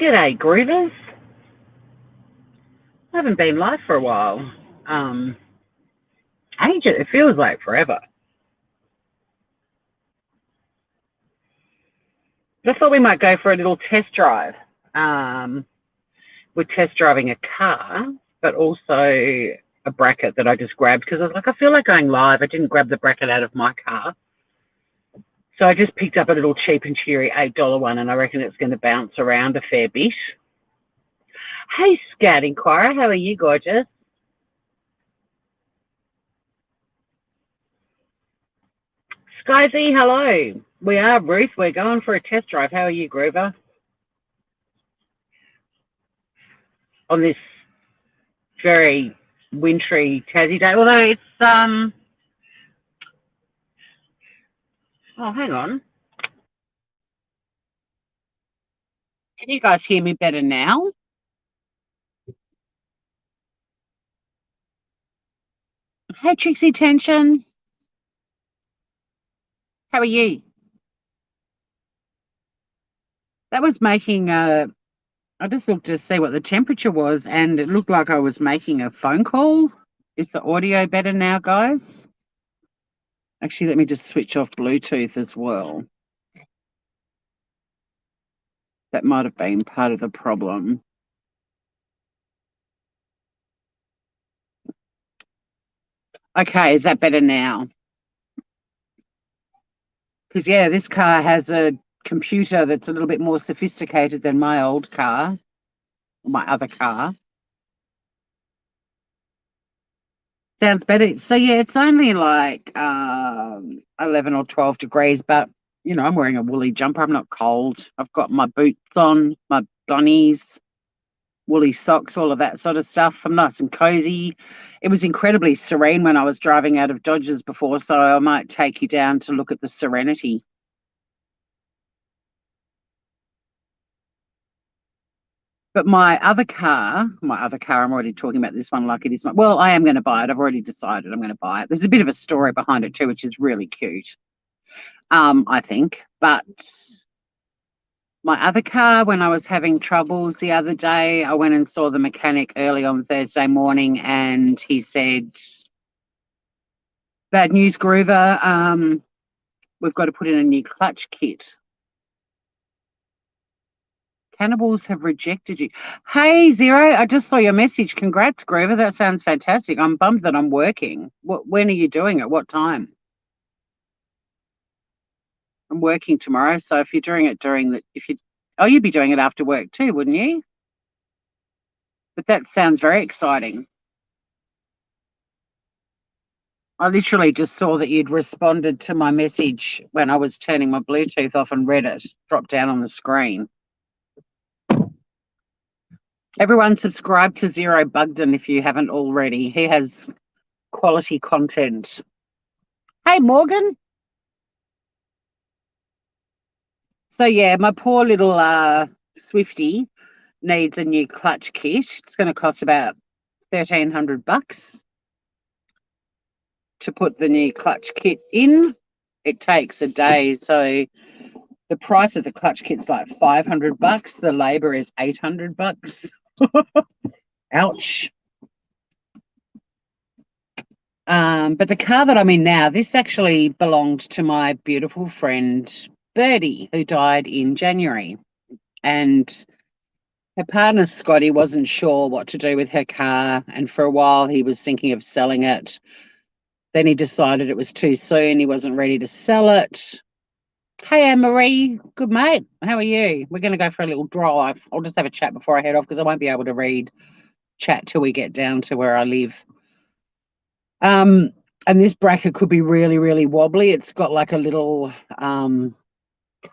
G'day, Groovers. I haven't been live for a while. Ages. It feels like forever. But I thought we might go for a little test drive. We're test driving a car, but also a bracket that I just grabbed because I was like, I feel like going live. I didn't grab the bracket out of my car. So I just picked up a little cheap and cheery $8 one, and I reckon it's going to bounce around a fair bit. Hey, Scout Inquirer, how are you, gorgeous? Skyzy, hello. We are, Ruth. We're going for a test drive. How are you, Groover? On this very wintry Tassie day, although it's, oh, hang on. Can you guys hear me better now? Hey, Trixie Tension. How are you? That was making I just looked to see what the temperature was, and it looked like I was making a phone call. Is the audio better now, guys? Actually, let me just switch off Bluetooth as well. That might have been part of the problem. Okay, is that better now? Because, yeah, this car has a computer that's a little bit more sophisticated than my old car, my other car. Sounds better. So, yeah, it's only like 11 or 12 degrees, but, you know, I'm wearing a woolly jumper. I'm not cold. I've got my boots on, my bunnies, woolly socks, all of that sort of stuff. I'm nice and cozy. It was incredibly serene when I was driving out of Dodges before, so I might take you down to look at the serenity. But my other car, I'm already talking about this one like it is. Well, I am going to buy it. I've already decided I'm going to buy it. There's a bit of a story behind it too, which is really cute, I think. But my other car, when I was having troubles the other day, I went and saw the mechanic early on Thursday morning, and he said, bad news, Groover, we've got to put in a new clutch kit. Cannibals have rejected you. Hey, Zero, I just saw your message. Congrats, Groover. That sounds fantastic. I'm bummed that I'm working. When are you doing it? What time? I'm working tomorrow, so if you're doing it you'd be doing it after work too, wouldn't you? But that sounds very exciting. I literally just saw that you'd responded to my message when I was turning my Bluetooth off and read it drop down on the screen. Everyone subscribe to Zero Bugden if you haven't already. He has quality content. Hey, Morgan. So, yeah, my poor little Swifty needs a new clutch kit. It's going to cost about $1,300 to put the new clutch kit in. It takes a day, so the price of the clutch kit's like $500. The labor is $800. Ouch. But the car that I'm in now, this actually belonged to my beautiful friend Birdie, who died in January. And her partner, Scotty, wasn't sure what to do with her car. And for a while, he was thinking of selling it. Then he decided it was too soon. He wasn't ready to sell it. Hey, Anne-Marie. Good, mate. How are you? We're going to go for a little drive. I'll just have a chat before I head off because I won't be able to read chat till we get down to where I live. And this bracket could be really, really wobbly. It's got like a little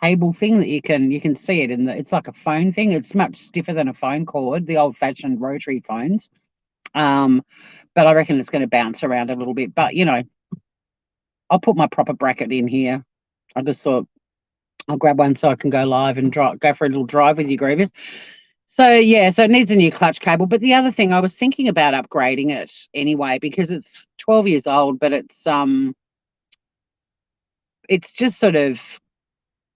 cable thing that you can see it in it's like a phone thing. It's much stiffer than a phone cord, the old-fashioned rotary phones. But I reckon it's going to bounce around a little bit. But, you know, I'll put my proper bracket in here. I just thought I'll grab one so I can go live and go for a little drive with you, Grievous. So, yeah, so it needs a new clutch cable. But the other thing, I was thinking about upgrading it anyway because it's 12 years old, but it's just sort of,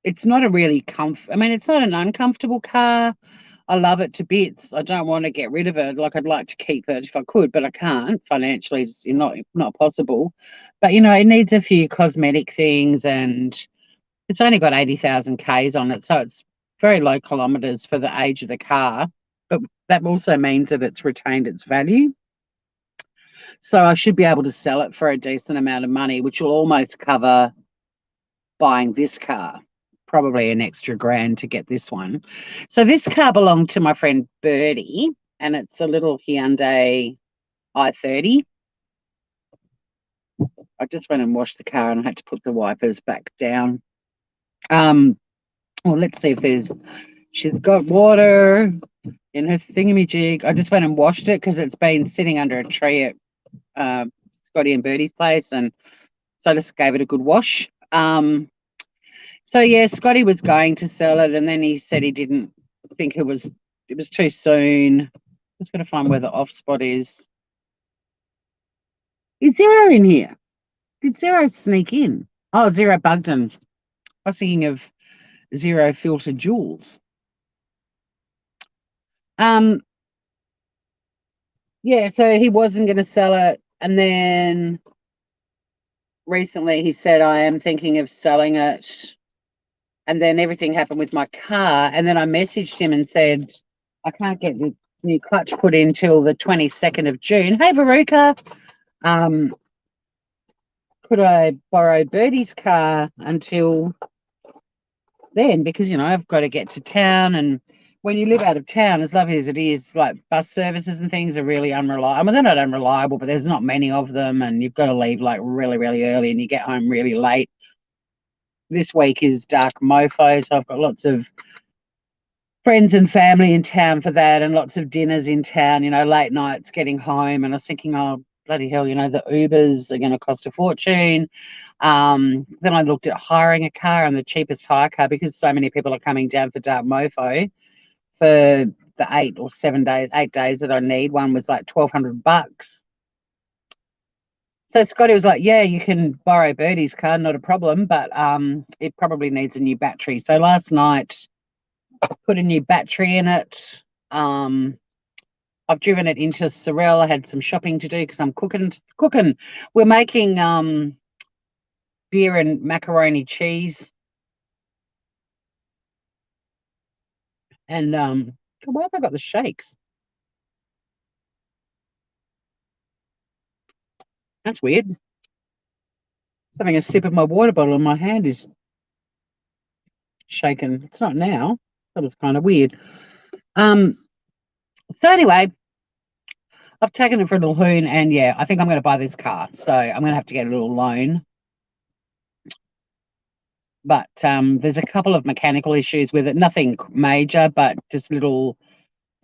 it's not a really it's not an uncomfortable car. I love it to bits. I don't want to get rid of it. Like I'd like to keep it if I could, but I can't financially. It's not possible. But it needs a few cosmetic things, and it's only got 80,000 Ks on it, so it's very low kilometres for the age of the car. But that also means that it's retained its value. So I should be able to sell it for a decent amount of money, which will almost cover buying this car. Probably an extra grand to get this one. So this car belonged to my friend Birdie, and it's a little Hyundai i30. I just went and washed the car and I had to put the wipers back down. Well, let's see if she's got water in her thingamajig. I just went and washed it because it's been sitting under a tree at Scotty and Birdie's place, and so I just gave it a good wash. So yeah, Scotty was going to sell it, and then he said he didn't think it was too soon. Just going to find where the off spot is. Is Zero in here? Did Zero sneak in? Oh, Zero bugged him. I was thinking of Zero Filter Jules. Yeah, so he wasn't going to sell it, and then recently he said, I am thinking of selling it. And then everything happened with my car. And then I messaged him and said, I can't get the new clutch put in till the 22nd of June. Hey, Veruca, could I borrow Birdie's car until then? Because, I've got to get to town. And when you live out of town, as lovely as it is, like bus services and things are really unreliable. I mean, they're not unreliable, but there's not many of them. And you've got to leave like really, really early and you get home really late. This week is Dark Mofo, so I've got lots of friends and family in town for that, and lots of dinners in town, late nights getting home. And I was thinking, oh, bloody hell, the Ubers are going to cost a fortune. Then I looked at hiring a car, and the cheapest hire car, because so many people are coming down for Dark Mofo for the 8 days that I need, one was like $1,200. So Scotty was like, yeah, you can borrow Birdie's car, not a problem, but it probably needs a new battery. So last night, put a new battery in it. I've driven it into Sorel. I had some shopping to do because I'm cooking. We're making beer and macaroni cheese. And why have I got the shakes? That's weird. Having a sip of my water bottle and my hand is shaken. It's not now. That was kind of weird. So anyway, I've taken it for a little hoon, and yeah, I think I'm going to buy this car. So I'm going to have to get a little loan. But there's a couple of mechanical issues with it. Nothing major, but just little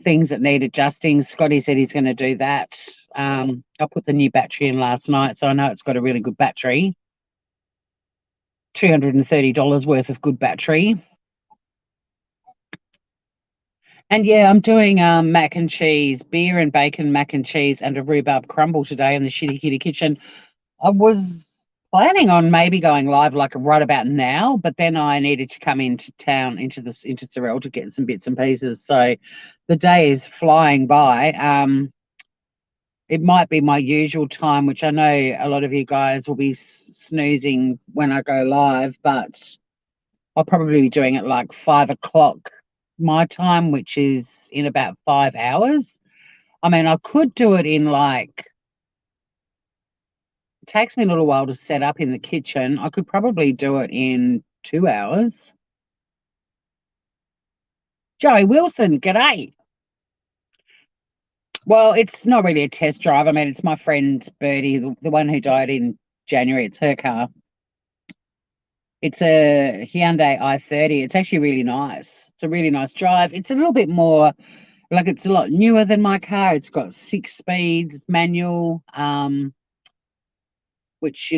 things that need adjusting. Scotty said he's going to do that. I put the new battery in last night, so I know it's got a really good battery. $230 worth of good battery. And yeah, I'm doing mac and cheese, beer and bacon mac and cheese, and a rhubarb crumble today in the Shitty Kitty kitchen. I was planning on maybe going live like right about now, but then I needed to come into town into Sorel to get some bits and pieces. So the day is flying by. It might be my usual time, which I know a lot of you guys will be snoozing when I go live, but I'll probably be doing it like 5 o'clock my time, which is in about 5 hours. I mean, I could do it in it takes me a little while to set up in the kitchen. I could probably do it in 2 hours. Joey Wilson, g'day. Well, it's not really a test drive. I mean, it's my friend Birdie, the one who died in January. It's her car. It's a Hyundai i30. It's actually really nice. It's a really nice drive. It's a little bit more, it's a lot newer than my car. It's got 6 speeds, manual, which,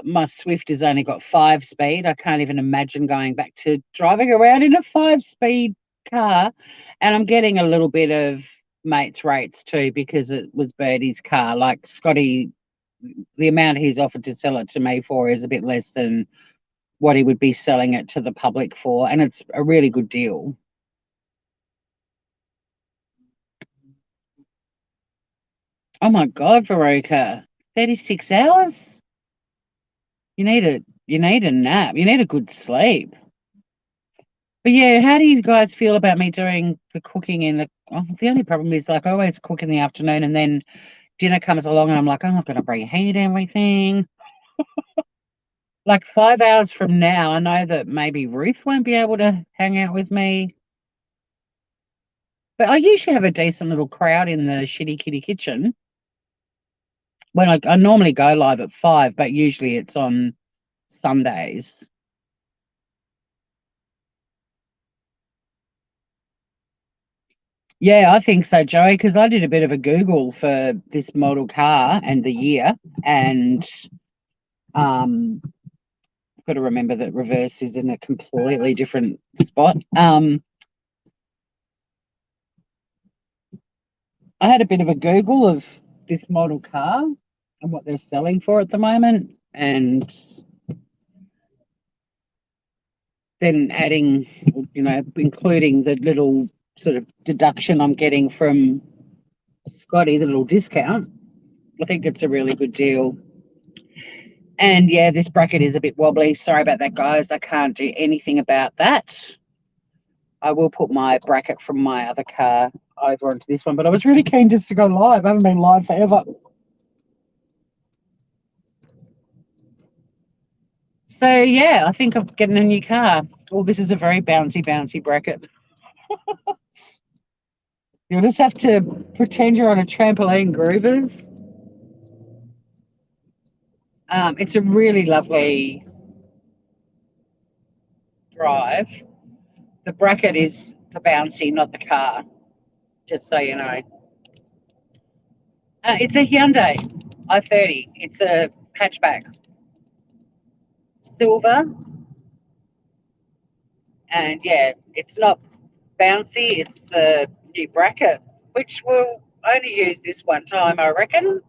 my Swift has only got 5 speed. I can't even imagine going back to driving around in a 5-speed car. And I'm getting a little bit of mates rates too, because it was Birdie's car. Like Scotty, the amount he's offered to sell it to me for is a bit less than what he would be selling it to the public for, and it's a really good deal. Oh my God, Veronica. 36 hours? You need a nap. You need a good sleep. But yeah, how do you guys feel about me doing the cooking in the only problem is like I always cook in the afternoon and then dinner comes along and I'm like, oh, I've got to reheat everything. Like 5 hours from now, I know that maybe Ruth won't be able to hang out with me. But I usually have a decent little crowd in the Shitty Kitty kitchen. When I normally go live at 5, but usually it's on Sundays. Yeah, I think so, Joey, because I did a bit of a Google for this model car and the year, and um, I've got to remember that reverse is in a completely different spot. I had a bit of a Google of this model car and what they're selling for at the moment, and then adding, including the little sort of deduction I'm getting from Scotty, the little discount. I think it's a really good deal. And yeah, this bracket is a bit wobbly. Sorry about that, guys. I can't do anything about that. I will put my bracket from my other car over onto this one, but I was really keen just to go live. I haven't been live forever. So yeah, I think I'm getting a new car. Well, this is a very bouncy bracket. You'll just have to pretend you're on a trampoline, Groovers. It's a really lovely drive. The bracket is the bouncy, not the car, just so you know. It's a Hyundai i30. It's a hatchback, silver, and yeah, it's not bouncy. It's the new bracket, which we'll only use this one time, I reckon.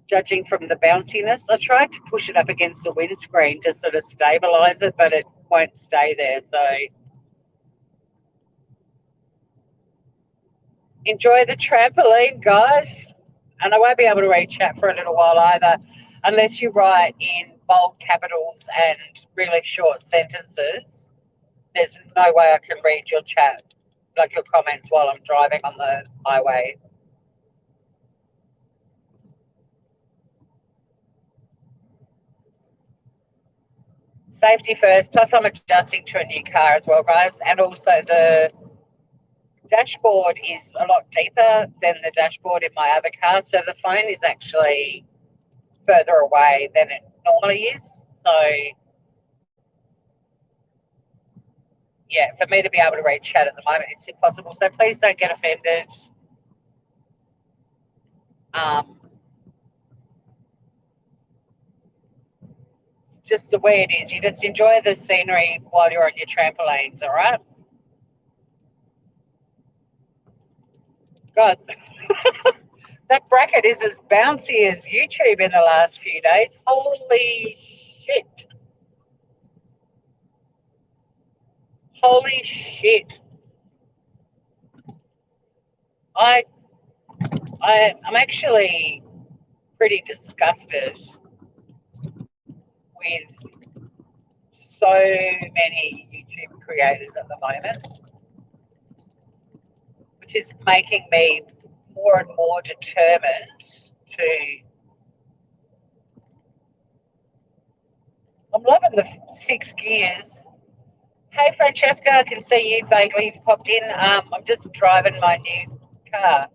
Judging from the bounciness, I tried to push it up against the windscreen to sort of stabilize it, but it won't stay there. So enjoy the trampoline, guys. And I won't be able to read chat for a little while either, unless you write in bold capitals and really short sentences. There's no way I can read your chat, like your comments, while I'm driving on the highway. Safety first, plus I'm adjusting to a new car as well, guys. And also the dashboard is a lot deeper than the dashboard in my other car. So the phone is actually further away than it normally is. So yeah, for me to be able to read chat at the moment, it's impossible. So please don't get offended. Um, just the way it is. You just enjoy the scenery while you're on your trampolines, all right? God, that bracket is as bouncy as YouTube in the last few days. Holy shit. Holy shit. I I'm actually pretty disgusted with so many YouTube creators at the moment, which is making me more and more determined to. I'm loving the six gears. Hey, Francesca, I can see you vaguely popped in. I'm just driving my new car.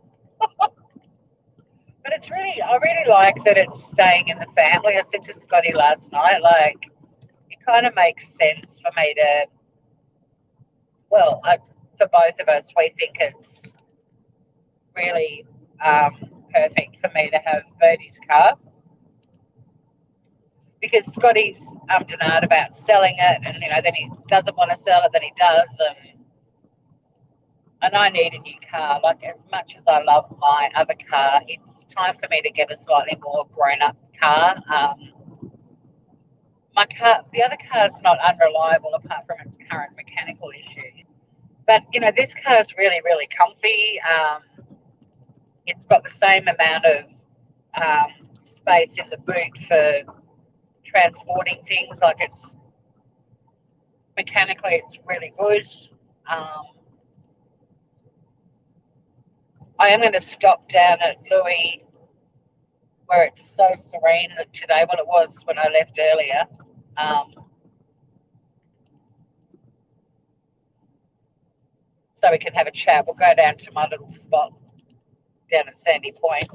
But I really like that it's staying in the family. I said to Scotty last night, like, it kind of makes sense for me to, well, for both of us, we think it's really um, perfect for me to have Bertie's car because Scotty's denied about selling it, and then he doesn't want to sell it, then he does, and I need a new car. Like as much as I love my other car, it's time for me to get a slightly more grown-up car. My car, the other car is not unreliable apart from its current mechanical issues. But this car is really, really comfy. It's got the same amount of space in the boot for transporting things. Like it's mechanically, it's really good. Um, I am going to stop down at Louis, where it's so serene today. Well, it was when I left earlier. Um, so we can have a chat. We'll go down to my little spot down at Sandy Point.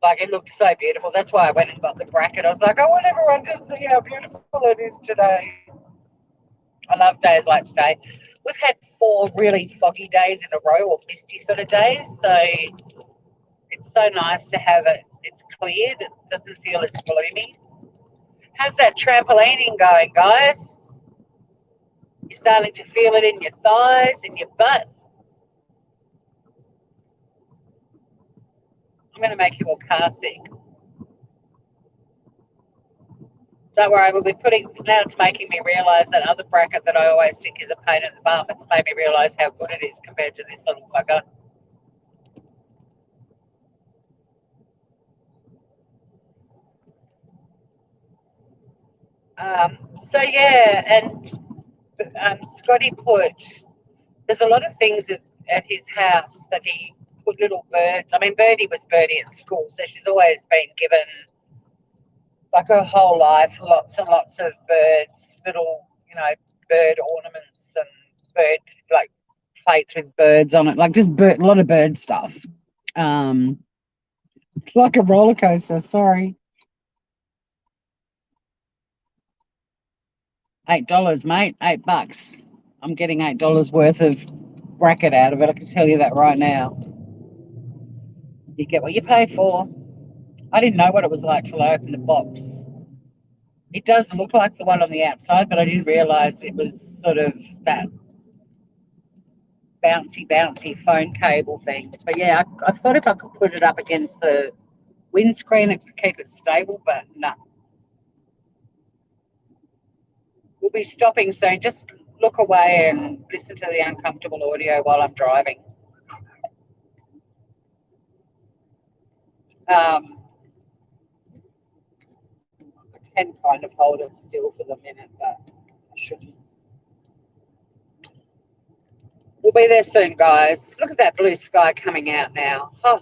Like, it looks so beautiful. That's why I went and got the bracket. I was like, I want everyone to see how beautiful it is today. I love days like today. We've had 4 really foggy days in a row, or misty sort of days. So it's so nice to have it. It's cleared. It doesn't feel as gloomy. How's that trampolining going, guys? You're starting to feel it in your thighs, in your butt. I'm going to make you all car sick. Don't worry, we'll be putting, now it's making me realise that other bracket that I always think is a pain in the bum. It's made me realise how good it is compared to this little bugger. So yeah, and Scotty put, there's a lot of things at his house that he put little birds. I mean, Birdie was Birdie at school, so she's always been given, like her whole life, lots and lots of birds, little, bird ornaments and bird, like plates with birds on it, like just a lot of bird stuff. Um, like a roller coaster, sorry. $8, mate, $8. I'm getting $8 worth of bracket out of it. I can tell you that right now. You get what you pay for. I didn't know what it was like till I opened the box. It does look like the one on the outside, but I didn't realise it was sort of that bouncy phone cable thing. But yeah, I thought if I could put it up against the windscreen, it could keep it stable, but no. We'll be stopping soon. Just look away and listen to the uncomfortable audio while I'm driving. Um, I can kind of hold it still for the minute, but I shouldn't. We'll be there soon, guys. Look at that blue sky coming out now. Oh,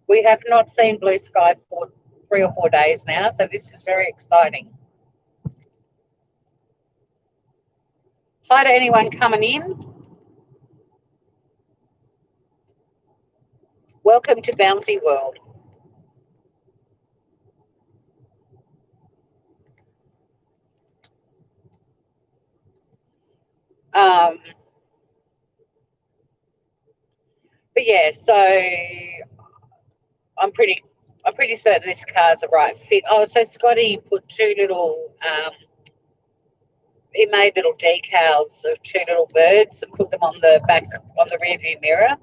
we have not seen blue sky for 3 or 4 days now, so this is very exciting. Hi to anyone coming in. Welcome to Bouncy World. But yeah, so I'm pretty certain this car's a right fit. Oh, so Scotty put 2 little he made little decals of 2 little birds and put them on the rear view mirror.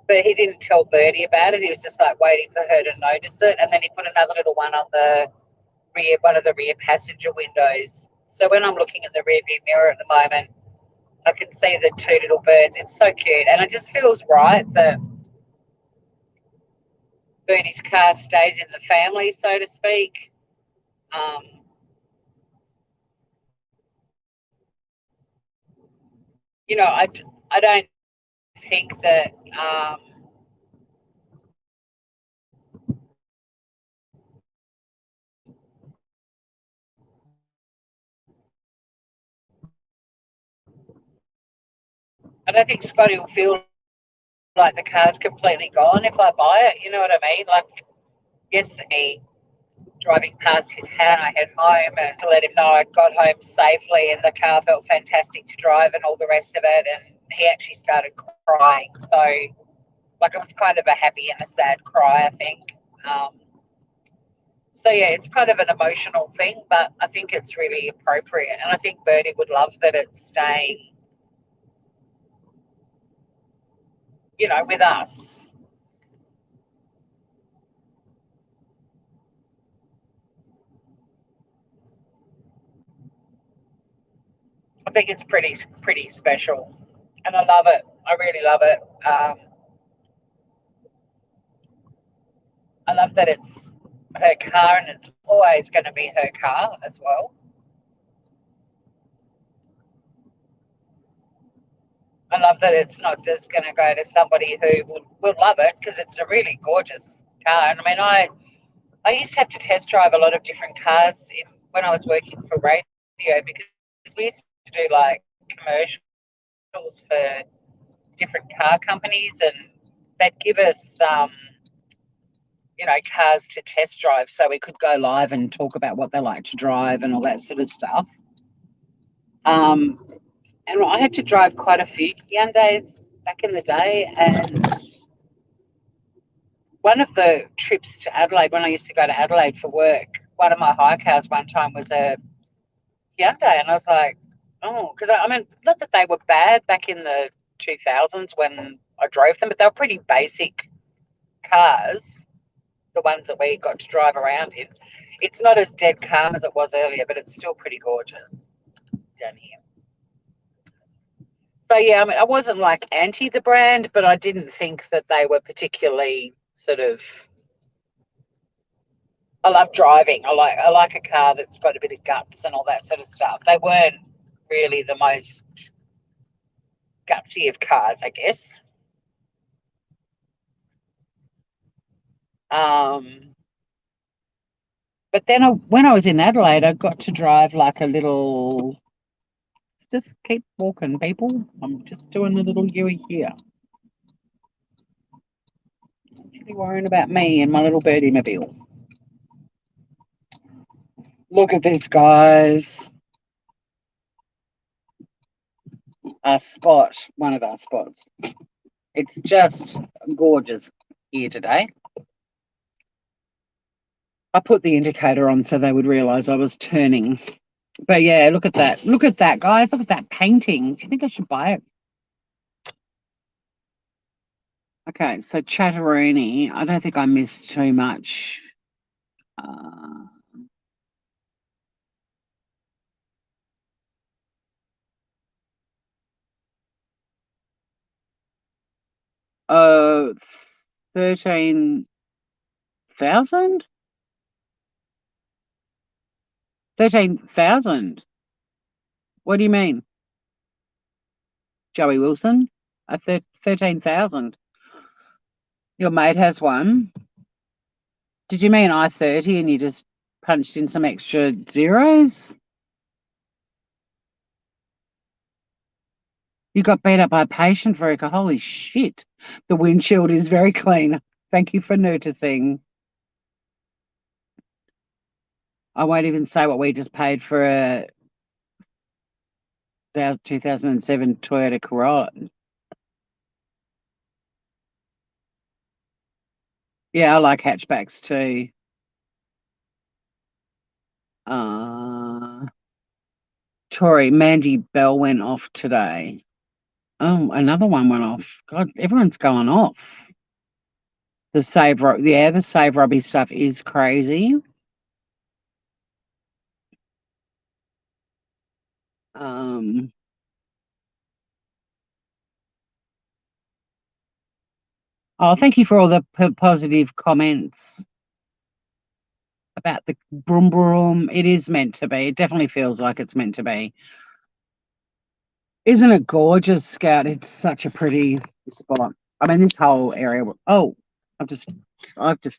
But he didn't tell Birdie about it. He was just like waiting for her to notice it. And then he put another little one on one of the rear passenger windows. So when I'm looking in the rear view mirror at the moment, I can see the 2 little birds. It's so cute. And it just feels right that Birdie's car stays in the family, so to speak. I don't think that Scotty will feel like the car's completely gone if I buy it. You know what I mean? Like yesterday, driving past his house, I head home and to let him know I got home safely and the car felt fantastic to drive and all the rest of it. And he actually started crying. So, like, it was kind of a happy and a sad cry, I think. So yeah, it's kind of an emotional thing, but I think it's really appropriate. And I think Birdie would love that it's staying, with us. I think it's pretty special, and I love it. I really love it. I love that it's her car and it's always going to be her car as well. I love that it's not just going to go to somebody who will love it because it's a really gorgeous car. And I mean, I used to have to test drive a lot of different cars when I was working for radio because we used to do like commercials for different car companies and they'd give us cars to test drive so we could go live and talk about what they like to drive and all that sort of stuff. Um, and I had to drive quite a few Hyundais back in the day. And one of the trips to Adelaide, when I used to go to Adelaide for work, one of my hire cars one time was a Hyundai. And I was like, oh, because I mean, not that they were bad back in the 2000s when I drove them, but they were pretty basic cars, the ones that we got to drive around in. It's not as dead calm as it was earlier, but it's still pretty gorgeous down here. So yeah, I mean, I wasn't like anti the brand, but I didn't think that they were particularly sort of. I love driving. I like a car that's got a bit of guts and all that sort of stuff. They weren't really the most gutsy of cars, I guess. Um, but then when I was in Adelaide, I got to drive like a little. Just keep walking, people. I'm just doing a little Yui here. Actually worrying about me and my little birdie mobile. Look at this, guys. Our spot, one of our spots. It's just gorgeous here today. I put the indicator on so they would realise I was turning. But yeah, look at that. Look at that, guys. Look at that painting. Do you think I should buy it? Okay, so Chatteroony. I don't think I missed too much. Uh, uh, 13,000? 13,000. What do you mean? Joey Wilson? 13,000. Your mate has one. Did you mean I-30 and you just punched in some extra zeros? You got beat up by a patient, Verika. Holy shit. The windshield is very clean. Thank you for noticing. I won't even say what we just paid for a 2007 Toyota Corolla. Yeah, I like hatchbacks too. Tori, Mandy Bell went off today. Oh, another one went off. God, everyone's going off. The Save Robbie stuff is crazy. Oh, thank you for all the positive comments about the Broom Broom. It is meant to be. It definitely feels like it's meant to be. Isn't it gorgeous, Scout? It's such a pretty spot. I mean, this whole area. Oh, I've just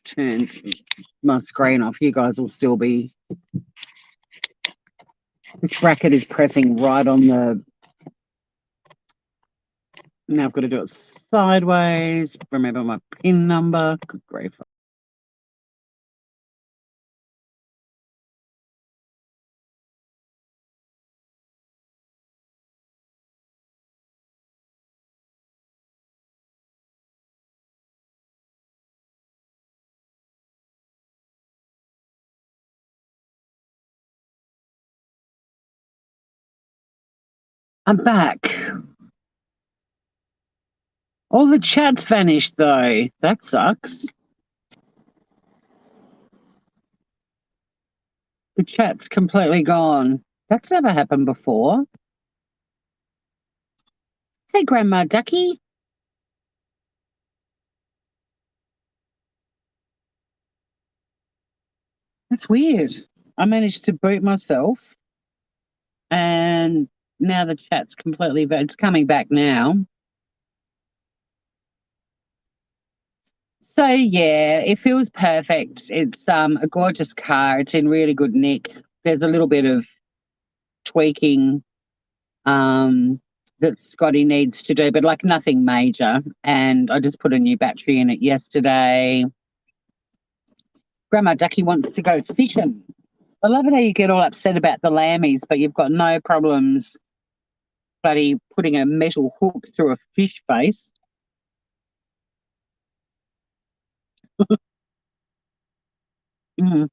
turned my screen off. You guys will still be. This bracket is pressing right on the. Now I've got to do it sideways. Remember my PIN number. Good grief. I'm back. All the chat's vanished though. That sucks. The chat's completely gone. That's never happened before. Hey, Grandma Ducky. It's weird. I managed to boot myself, and now the chat's completely, it's coming back now. So yeah, it feels perfect. It's a gorgeous car. It's in really good nick. There's a little bit of tweaking um that Scotty needs to do, but like nothing major. And I just put a new battery in it yesterday. Grandma Ducky wants to go fishing. I love it how you get all upset about the lammies, but you've got no problems bloody putting a metal hook through a fish face. Mm.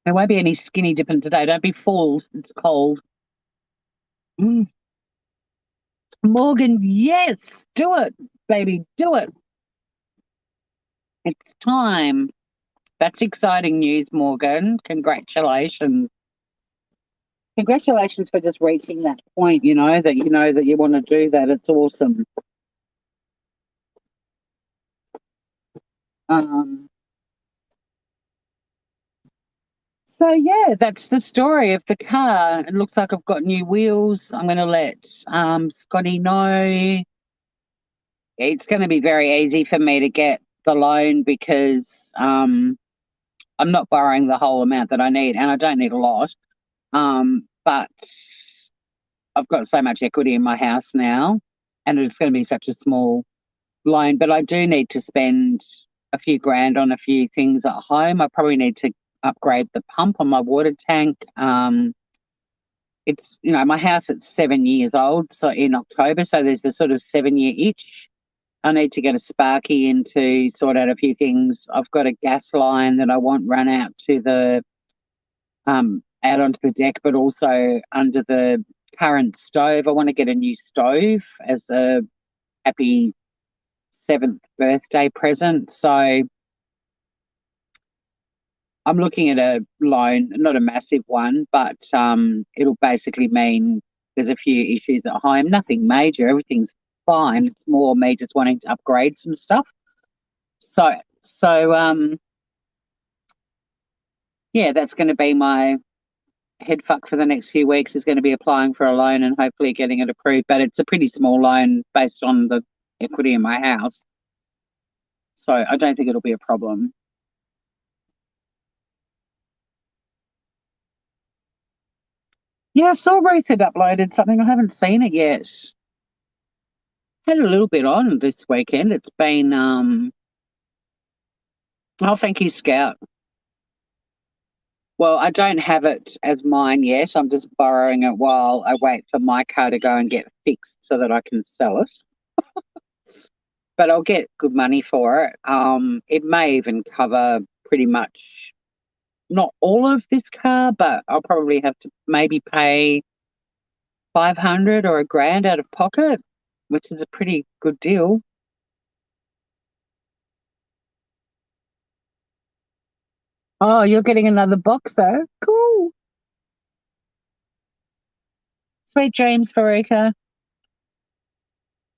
There won't be any skinny dipping today. Don't be fooled. It's cold. Mm. Morgan, yes, do it, baby, do it. It's time. That's exciting news, Morgan. Congratulations. Congratulations for just reaching that point, you know that you want to do that. It's awesome. Um, so yeah, that's the story of the car. It looks like I've got new wheels. I'm gonna let Scotty know. It's gonna be very easy for me to get the loan because I'm not borrowing the whole amount that I need, and I don't need a lot. But I've got so much equity in my house now, and it's going to be such a small loan. But I do need to spend a few grand on a few things at home. I probably need to upgrade the pump on my water tank. It's my house. It's 7 years old, so in October, so there's a sort of 7 year itch. I need to get a Sparky in to sort out a few things. I've got a gas line that I want run out to the out onto the deck, but also under the current stove. I want to get a new stove as a happy seventh birthday present. So I'm looking at a loan, not a massive one, but it'll basically mean there's a few issues at home. Nothing major. Everything's fine. It's more me just wanting to upgrade some stuff. So yeah, that's going to be my head fuck for the next few weeks is going to be applying for a loan and hopefully getting it approved. But it's a pretty small loan based on the equity in my house. So I don't think it'll be a problem. Yeah, I saw Ruth had uploaded something. I haven't seen it yet. Had a little bit on this weekend. It's been oh, thank you, Scout. Well, I don't have it as mine yet. I'm just borrowing it while I wait for my car to go and get fixed so that I can sell it. But I'll get good money for it. It may even cover pretty much not all of this car, but I'll probably have to maybe pay 500 or a grand out of pocket, which is a pretty good deal. Oh, you're getting another box though. Cool. Sweet dreams, Farika.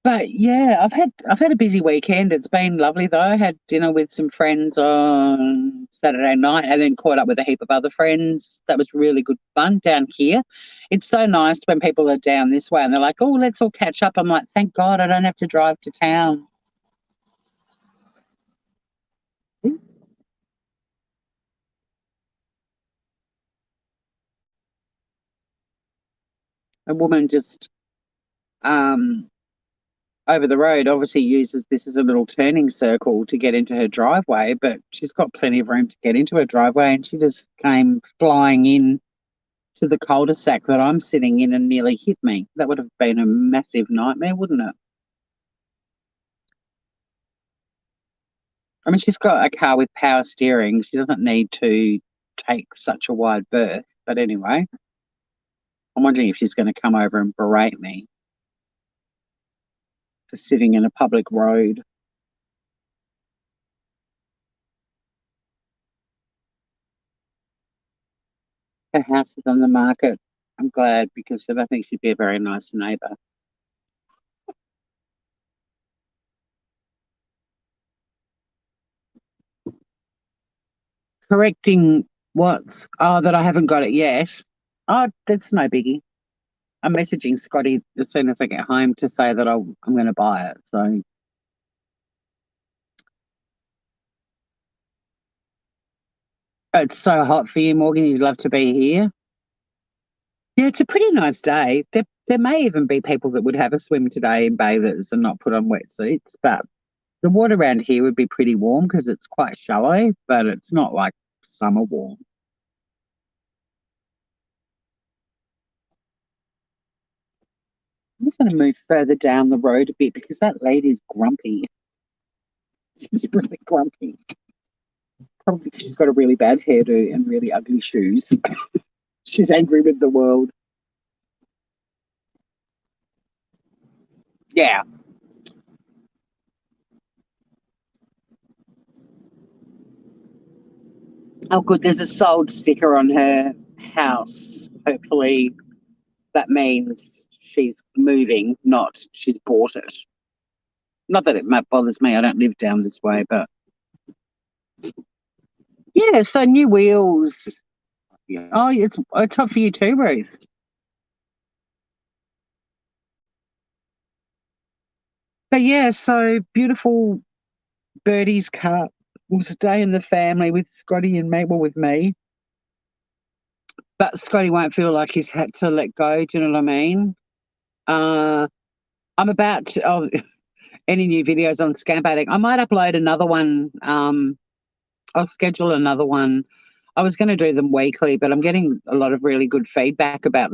But yeah, I've had a busy weekend. It's been lovely though. I had dinner with some friends on Saturday night and then caught up with a heap of other friends. That was really good fun down here. It's so nice when people are down this way and they're like, "Oh, let's all catch up." I'm like, "Thank God I don't have to drive to town." A woman just um over the road obviously uses this as a little turning circle to get into her driveway, but she's got plenty of room to get into her driveway, and she just came flying in to the cul-de-sac that I'm sitting in and nearly hit me. That would have been a massive nightmare, wouldn't it? I mean, she's got a car with power steering. She doesn't need to take such a wide berth. But anyway, I'm wondering if she's going to come over and berate me for sitting in a public road. Her house is on the market. I'm glad because I think she'd be a very nice neighbour. Correcting What's that I haven't got it yet. Oh, that's no biggie. I'm messaging Scotty as soon as I get home to say that I'm going to buy it. So it's so hot for you, Morgan. You'd love to be here. Yeah, it's a pretty nice day. There may even be people that would have a swim today in bathers and not put on wetsuits, but the water around here would be pretty warm because it's quite shallow, but it's not like summer warm. I'm just going to move further down the road a bit because that lady's grumpy. She's really grumpy. Probably because she's got a really bad hairdo and really ugly shoes. She's angry with the world. Yeah. Oh, good. There's a sold sticker on her house. Hopefully that means she's moving, not she's bought it. Not that it bothers me. I don't live down this way, but yeah. So new wheels. Oh, it's hot for you too, Ruth. But yeah, so beautiful Birdie's car will stay in the family with Scotty and me. Well, with me, but Scotty won't feel like he's had to let go. Do you know what I mean? Uh, I'm about to, any new videos on scamp adding. I might upload another one. I'll schedule another one. I was going to do them weekly, but I'm getting a lot of really good feedback about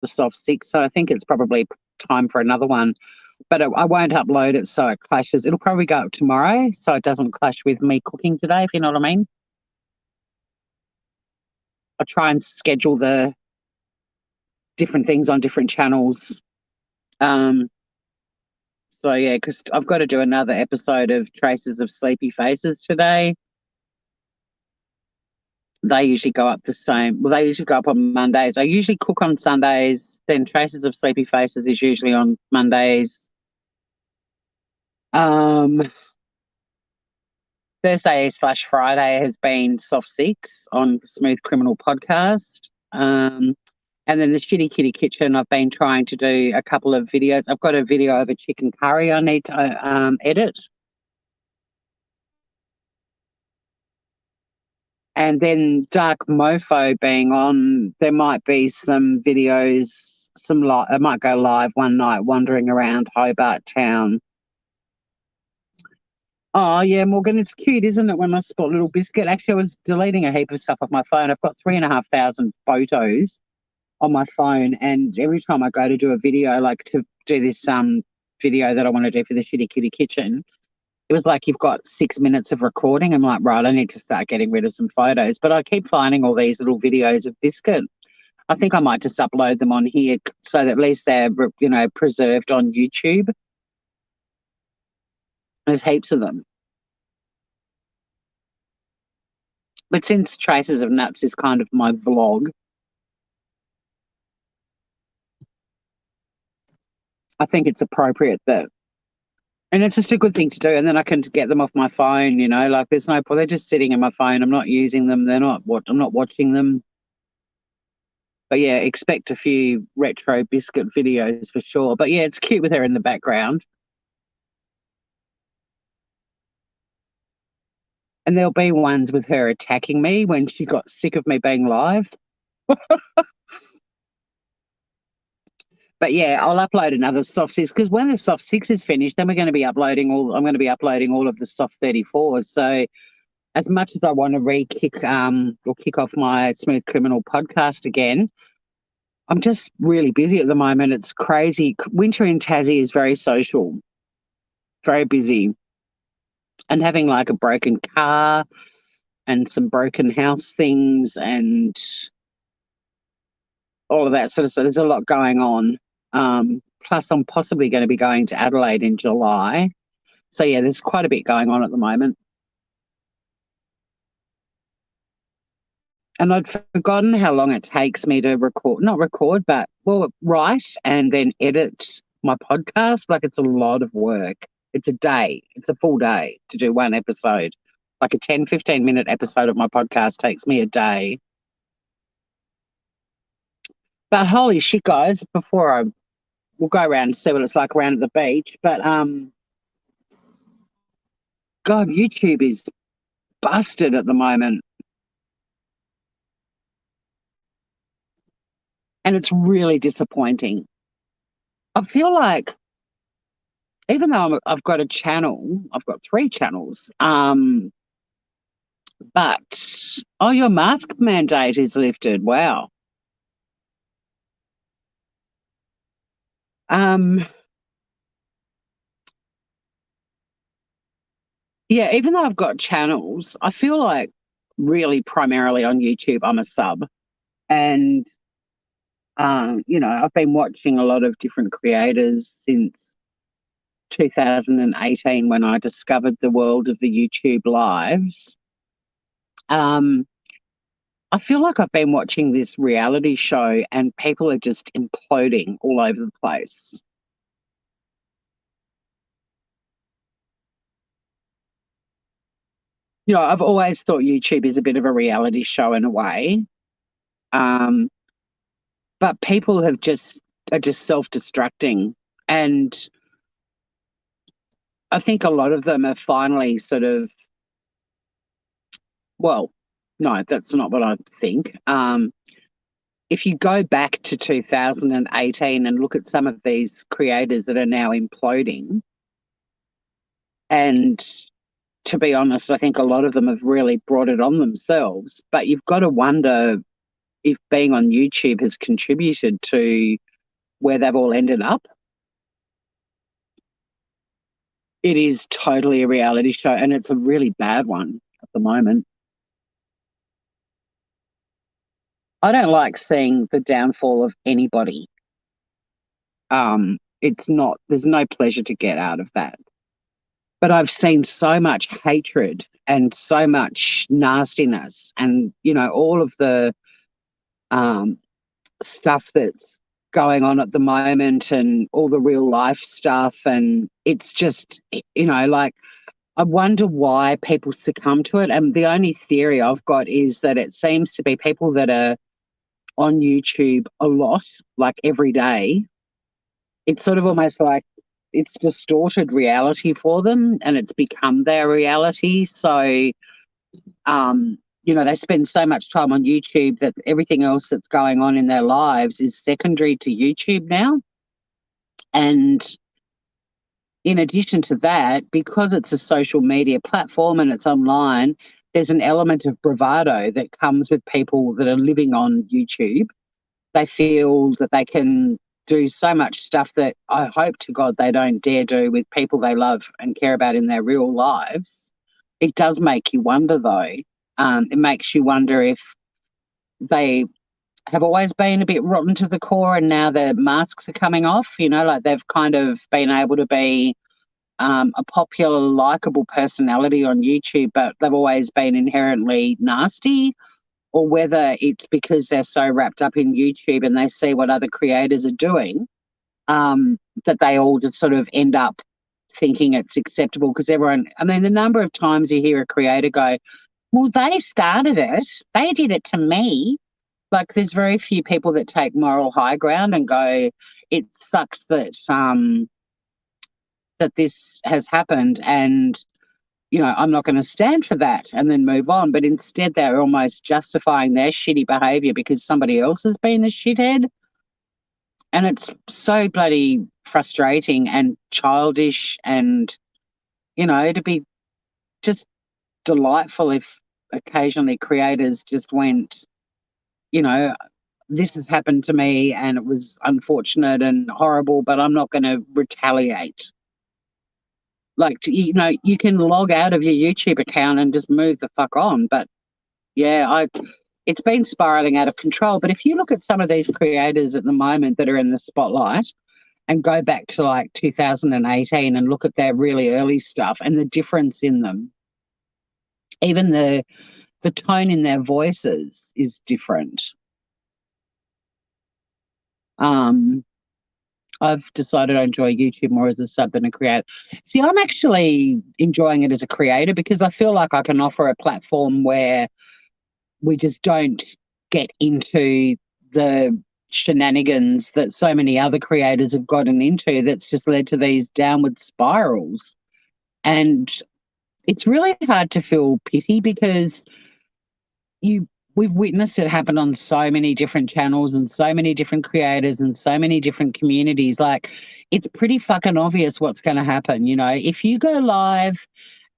the soft six, so I think it's probably time for another one. But I won't upload it so it clashes. It'll probably go up tomorrow, so it doesn't clash with me cooking today, if you know what I mean. I try and schedule the different things on different channels. Um, so yeah, because I've got to do another episode of Traces of Sleepy Faces today. They usually go up the same. Well, they usually go up on Mondays. I usually cook on Sundays. Then Traces of Sleepy Faces is usually on Mondays. Um, Thursday/Friday has been Soft Six on the Smooth Criminal podcast. And then the Shitty Kitty Kitchen, I've been trying to do a couple of videos. I've got a video of a chicken curry I need to edit. And then Dark Mofo being on, there might be some videos, I might go live one night wandering around Hobart Town. Oh, yeah, Morgan, it's cute, isn't it, when I spot Little Biscuit? Actually, I was deleting a heap of stuff off my phone. I've got 3,500 photos on my phone, and every time I go to do a video, like to do this video that I want to do for the Shitty Kitty Kitchen, it was like you've got 6 minutes of recording. I'm like, right, I need to start getting rid of some photos. But I keep finding all these little videos of Biscuit. I think I might just upload them on here so that at least they're, preserved on YouTube. There's heaps of them. But since Traces of Nuts is kind of my vlog, I think it's appropriate that, and it's just a good thing to do. And then I can get them off my phone, like there's no point. They're just sitting in my phone. I'm not using them. I'm not watching them. But yeah, expect a few retro Biscuit videos for sure. But yeah, it's cute with her in the background. And there'll be ones with her attacking me when she got sick of me being live. But yeah, I'll upload another soft six because when the soft six is finished, then I'm going to be uploading all of the soft 34s. So as much as I want to kick off my Smooth Criminal podcast again, I'm just really busy at the moment. It's crazy. Winter in Tassie is very social, very busy. And having like a broken car and some broken house things and all of that sort of stuff. There's a lot going on. Plus, I'm possibly going to be going to Adelaide in July. So, yeah, there's quite a bit going on at the moment. And I'd forgotten how long it takes me to write and then edit my podcast. Like, it's a lot of work. It's a day. It's a full day to do one episode. Like a 10, 15-minute episode of my podcast takes me a day. But holy shit, guys, we'll go around and see what it's like around at the beach. But God, YouTube is busted at the moment. And it's really disappointing. I feel like even though I've got a channel, I've got 3 channels, but your mask mandate is lifted. Wow. Yeah, even though I've got channels, I feel like really primarily on YouTube, I'm a sub. And, I've been watching a lot of different creators since 2018 when I discovered the world of the YouTube lives. I feel like I've been watching this reality show and people are just imploding all over the place. I've always thought YouTube is a bit of a reality show in a way. Um, but people are just self-destructing. And I think a lot of them are finally sort of, well, no, that's not what I think. If you go back to 2018 and look at some of these creators that are now imploding, and to be honest, I think a lot of them have really brought it on themselves. But you've got to wonder if being on YouTube has contributed to where they've all ended up. It is totally a reality show, and it's a really bad one at the moment. I don't like seeing the downfall of anybody. There's no pleasure to get out of that. But I've seen so much hatred and so much nastiness and, all of the um, stuff that's going on at the moment and all the real life stuff. And it's just, like, I wonder why people succumb to it. And the only theory I've got is that it seems to be people that are on YouTube a lot, like every day. It's sort of almost like it's distorted reality for them and it's become their reality. So, they spend so much time on YouTube that everything else that's going on in their lives is secondary to YouTube now. And in addition to that, because it's a social media platform and it's online, there's an element of bravado that comes with people that are living on YouTube. They feel that they can do so much stuff that I hope to God they don't dare do with people they love and care about in their real lives. It does make you wonder, though. It makes you wonder if they have always been a bit rotten to the core and now the masks are coming off, like they've kind of been able to be a popular, likable personality on YouTube, but they've always been inherently nasty, or whether it's because they're so wrapped up in YouTube and they see what other creators are doing, that they all just sort of end up thinking it's acceptable because the number of times you hear a creator go, well, they started it, they did it to me. Like, there's very few people that take moral high ground and go, it sucks that that this has happened and I'm not going to stand for that and then move on. But instead, they're almost justifying their shitty behaviour because somebody else has been a shithead. And it's so bloody frustrating and childish and, it'd be just delightful if occasionally creators just went, this has happened to me and it was unfortunate and horrible, but I'm not going to retaliate. Like, you can log out of your YouTube account and just move the fuck on. But yeah, it's been spiraling out of control. But if you look at some of these creators at the moment that are in the spotlight and go back to like 2018 and look at their really early stuff and the difference in them, even the tone in their voices is different. I've decided I enjoy YouTube more as a sub than a creator. See, I'm actually enjoying it as a creator because I feel like I can offer a platform where we just don't get into the shenanigans that so many other creators have gotten into that's just led to these downward spirals. And it's really hard to feel pity because you we've witnessed it happen on so many different channels and so many different creators and so many different communities. Like, it's pretty fucking obvious what's going to happen. You know, if you go live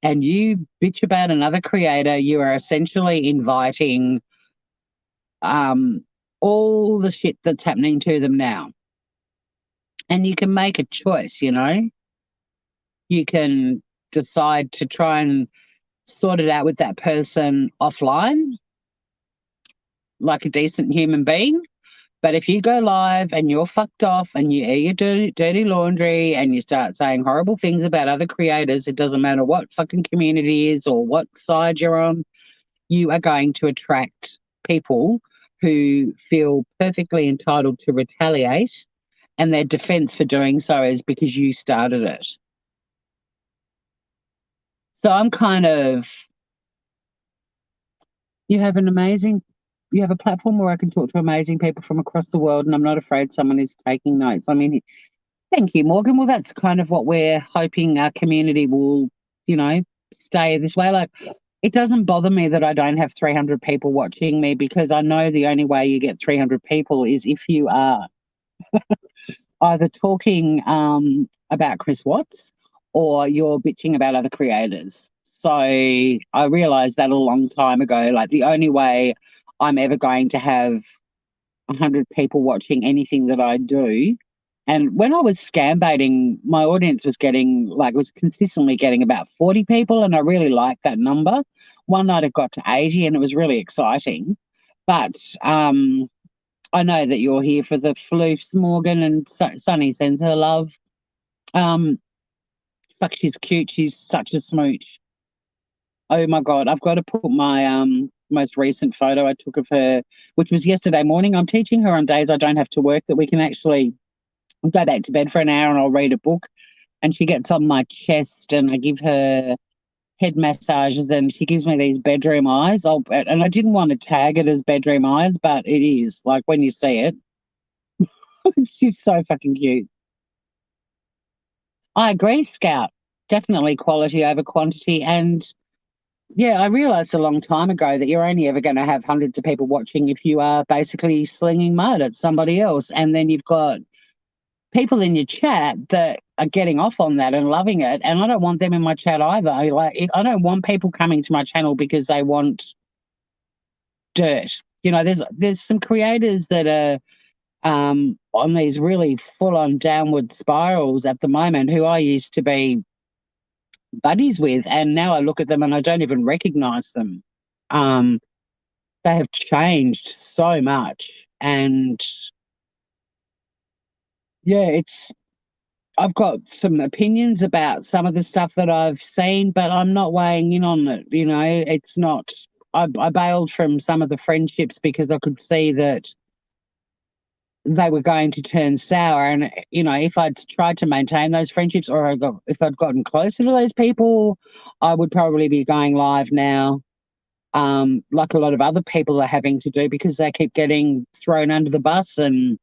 and you bitch about another creator, you are essentially inviting all the shit that's happening to them now. And you can make a choice, you know. You can decide to try and sort it out with that person offline, like a decent human being. But if you go live and you're fucked off and you air your dirty laundry and you start saying horrible things about other creators, it doesn't matter what fucking community is or what side you're on, you are going to attract people who feel perfectly entitled to retaliate, and their defense for doing so is because you started it. So I'm kind of, you have a platform where I can talk to amazing people from across the world, and I'm not afraid someone is taking notes. I mean, thank you, Morgan. Well, that's kind of what we're hoping our community will, you know, stay this way. Like, it doesn't bother me that I don't have 300 people watching me because I know the only way you get 300 people is if you are either talking about Chris Watts or you're bitching about other creators. So I realized that a long time ago. Like, the only way I'm ever going to have 100 people watching anything that I do. And when I was scam baiting, my audience was getting, like, was consistently getting about 40 people, and I really liked that number. One night it got to 80, and it was really exciting. But I know that you're here for the floofs, Morgan, and Sunny sends her love. Um, Fuck, she's cute. She's such a smooch. Oh my God, I've got to put my most recent photo I took of her, which was yesterday morning. I'm teaching her on days I don't have to work that we can actually go back to bed for an hour and I'll read a book. And she gets on my chest and I give her head massages and she gives me these bedroom eyes. And I didn't want to tag it as bedroom eyes, but it is. Like, when you see it, she's so fucking cute. I agree, Scout. Definitely quality over quantity. And yeah, I realised a long time ago that you're only ever going to have hundreds of people watching if you are basically slinging mud at somebody else. And then you've got people in your chat that are getting off on that and loving it. And I don't want them in my chat either. Like, I don't want people coming to my channel because they want dirt. You know, there's some creators that are on these really full-on downward spirals at the moment who I used to be buddies with, and now I look at them and I don't even recognize them. Um, they have changed so much, and yeah, I've got some opinions about some of the stuff that I've seen, but I'm not weighing in on it. You know, it's not. I bailed from some of the friendships because I could see that they were going to turn sour. And, you know, if I'd tried to maintain those friendships or if I'd gotten closer to those people, I would probably be going live now, like a lot of other people are having to do because they keep getting thrown under the bus. And,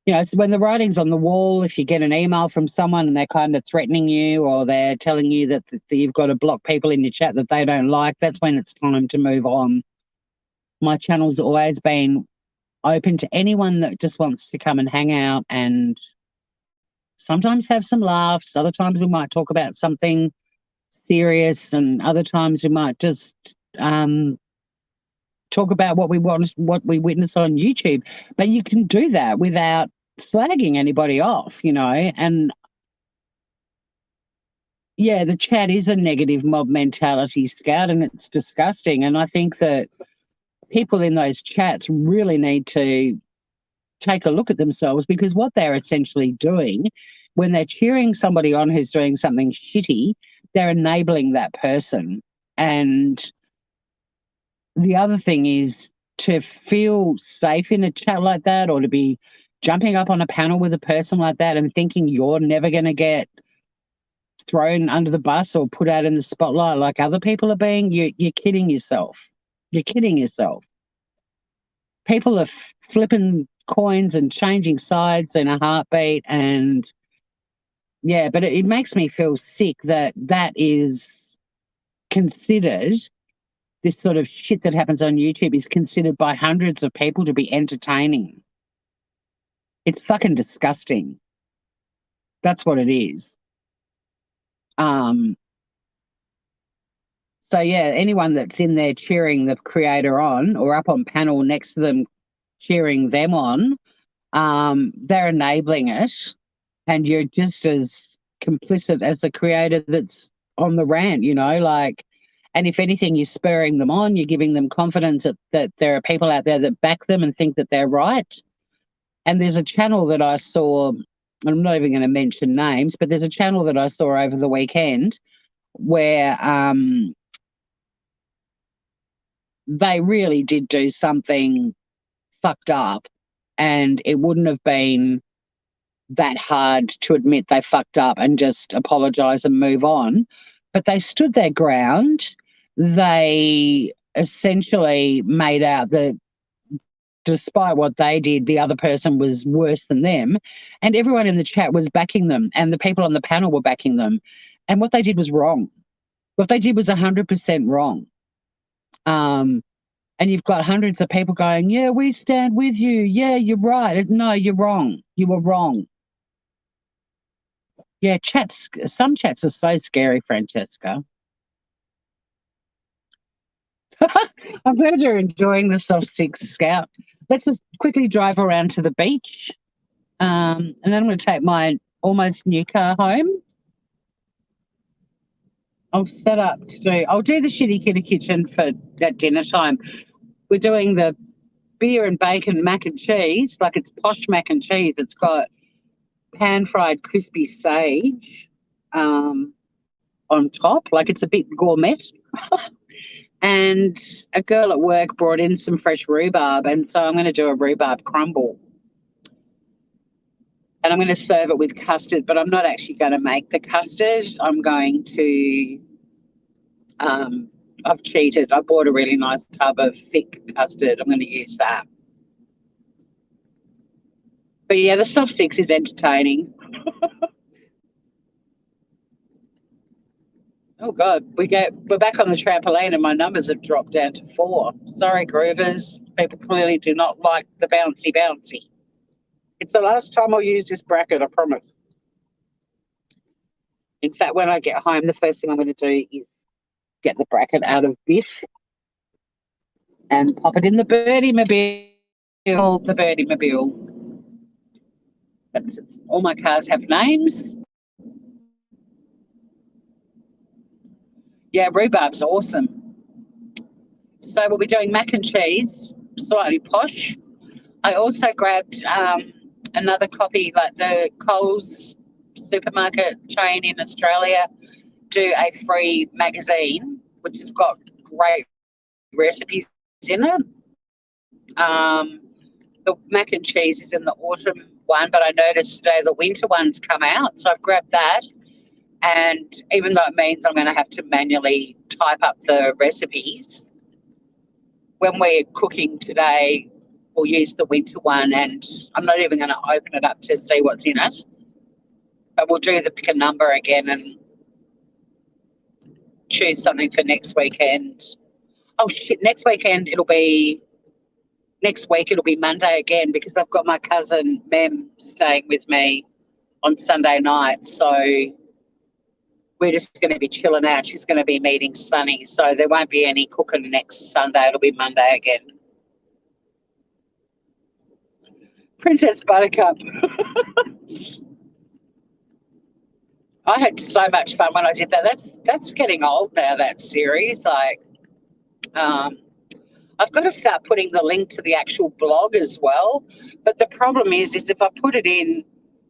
you know, so when the writing's on the wall, if you get an email from someone and they're kind of threatening you or they're telling you that you've got to block people in your chat that they don't like, that's when it's time to move on. My channel's always been open to anyone that just wants to come and hang out and sometimes have some laughs. Other times we might talk about something serious, and other times we might just talk about what we witness on YouTube. But you can do that without slagging anybody off, you know. And yeah, the chat is a negative mob mentality, Scout, and it's disgusting. And I think that people in those chats really need to take a look at themselves, because what they're essentially doing when they're cheering somebody on who's doing something shitty, they're enabling that person. And the other thing is, to feel safe in a chat like that, or to be jumping up on a panel with a person like that and thinking you're never going to get thrown under the bus or put out in the spotlight like other people are being, you're kidding yourself. You're kidding yourself. People are flipping coins and changing sides in a heartbeat, and yeah, but it makes me feel sick that that is considered, this sort of shit that happens on YouTube is considered by hundreds of people to be entertaining. It's fucking disgusting. That's what it is. So yeah, anyone that's in there cheering the creator on or up on panel next to them cheering them on, they're enabling it, and you're just as complicit as the creator that's on the rant, you know, like, and if anything, you're spurring them on, you're giving them confidence that there are people out there that back them and think that they're right. And there's a channel that I saw, I'm not even going to mention names, but there's a channel that I saw over the weekend where they really did do something fucked up, and it wouldn't have been that hard to admit they fucked up and just apologize and move on. But they stood their ground. They essentially made out that despite what they did, the other person was worse than them. And everyone in the chat was backing them, and the people on the panel were backing them. And what they did was wrong. What they did was 100% wrong. And you've got hundreds of people going, yeah, we stand with you. Yeah, you're right. No, you're wrong. You were wrong. Yeah, some chats are so scary, Francesca. I'm glad you're enjoying the Soft Six Scout. Let's just quickly drive around to the beach. And then I'm going to take my almost new car home. I'll set up I'll do the Shitty Kitty Kitchen at dinner time. We're doing the beer and bacon mac and cheese, like it's posh mac and cheese. It's got pan-fried crispy sage on top, like it's a bit gourmet. And a girl at work brought in some fresh rhubarb, and so I'm going to do a rhubarb crumble. And I'm going to serve it with custard, but I'm not actually going to make the custard. I'm going to, I've cheated. I bought a really nice tub of thick custard. I'm going to use that. But yeah, the Soft Six is entertaining. Oh God, we're back on the trampoline and my numbers have dropped down to 4. Sorry, groovers. People clearly do not like the bouncy. It's the last time I'll use this bracket, I promise. In fact, when I get home, the first thing I'm going to do is get the bracket out of Biff and pop it in the birdie mobile. The birdie mobile. All my cars have names. Yeah, rhubarb's awesome. So we'll be doing mac and cheese, slightly posh. I also grabbed another copy, like the Coles supermarket chain in Australia do a free magazine, which has got great recipes in it. The mac and cheese is in the autumn one, but I noticed today the winter one's come out, so I've grabbed that. And even though it means I'm going to have to manually type up the recipes, when we're cooking today, we'll use the winter one, and I'm not even going to open it up to see what's in it. But we'll do the pick a number again and choose something for next weekend. Oh, shit, next week it'll be Monday again, because I've got my cousin Mem staying with me on Sunday night. So we're just going to be chilling out. She's going to be meeting Sunny. So there won't be any cooking next Sunday. It'll be Monday again. Princess Buttercup. I had so much fun when I did that. That's getting old now, that series. Like, I've got to start putting the link to the actual blog as well. But the problem is if I put it in,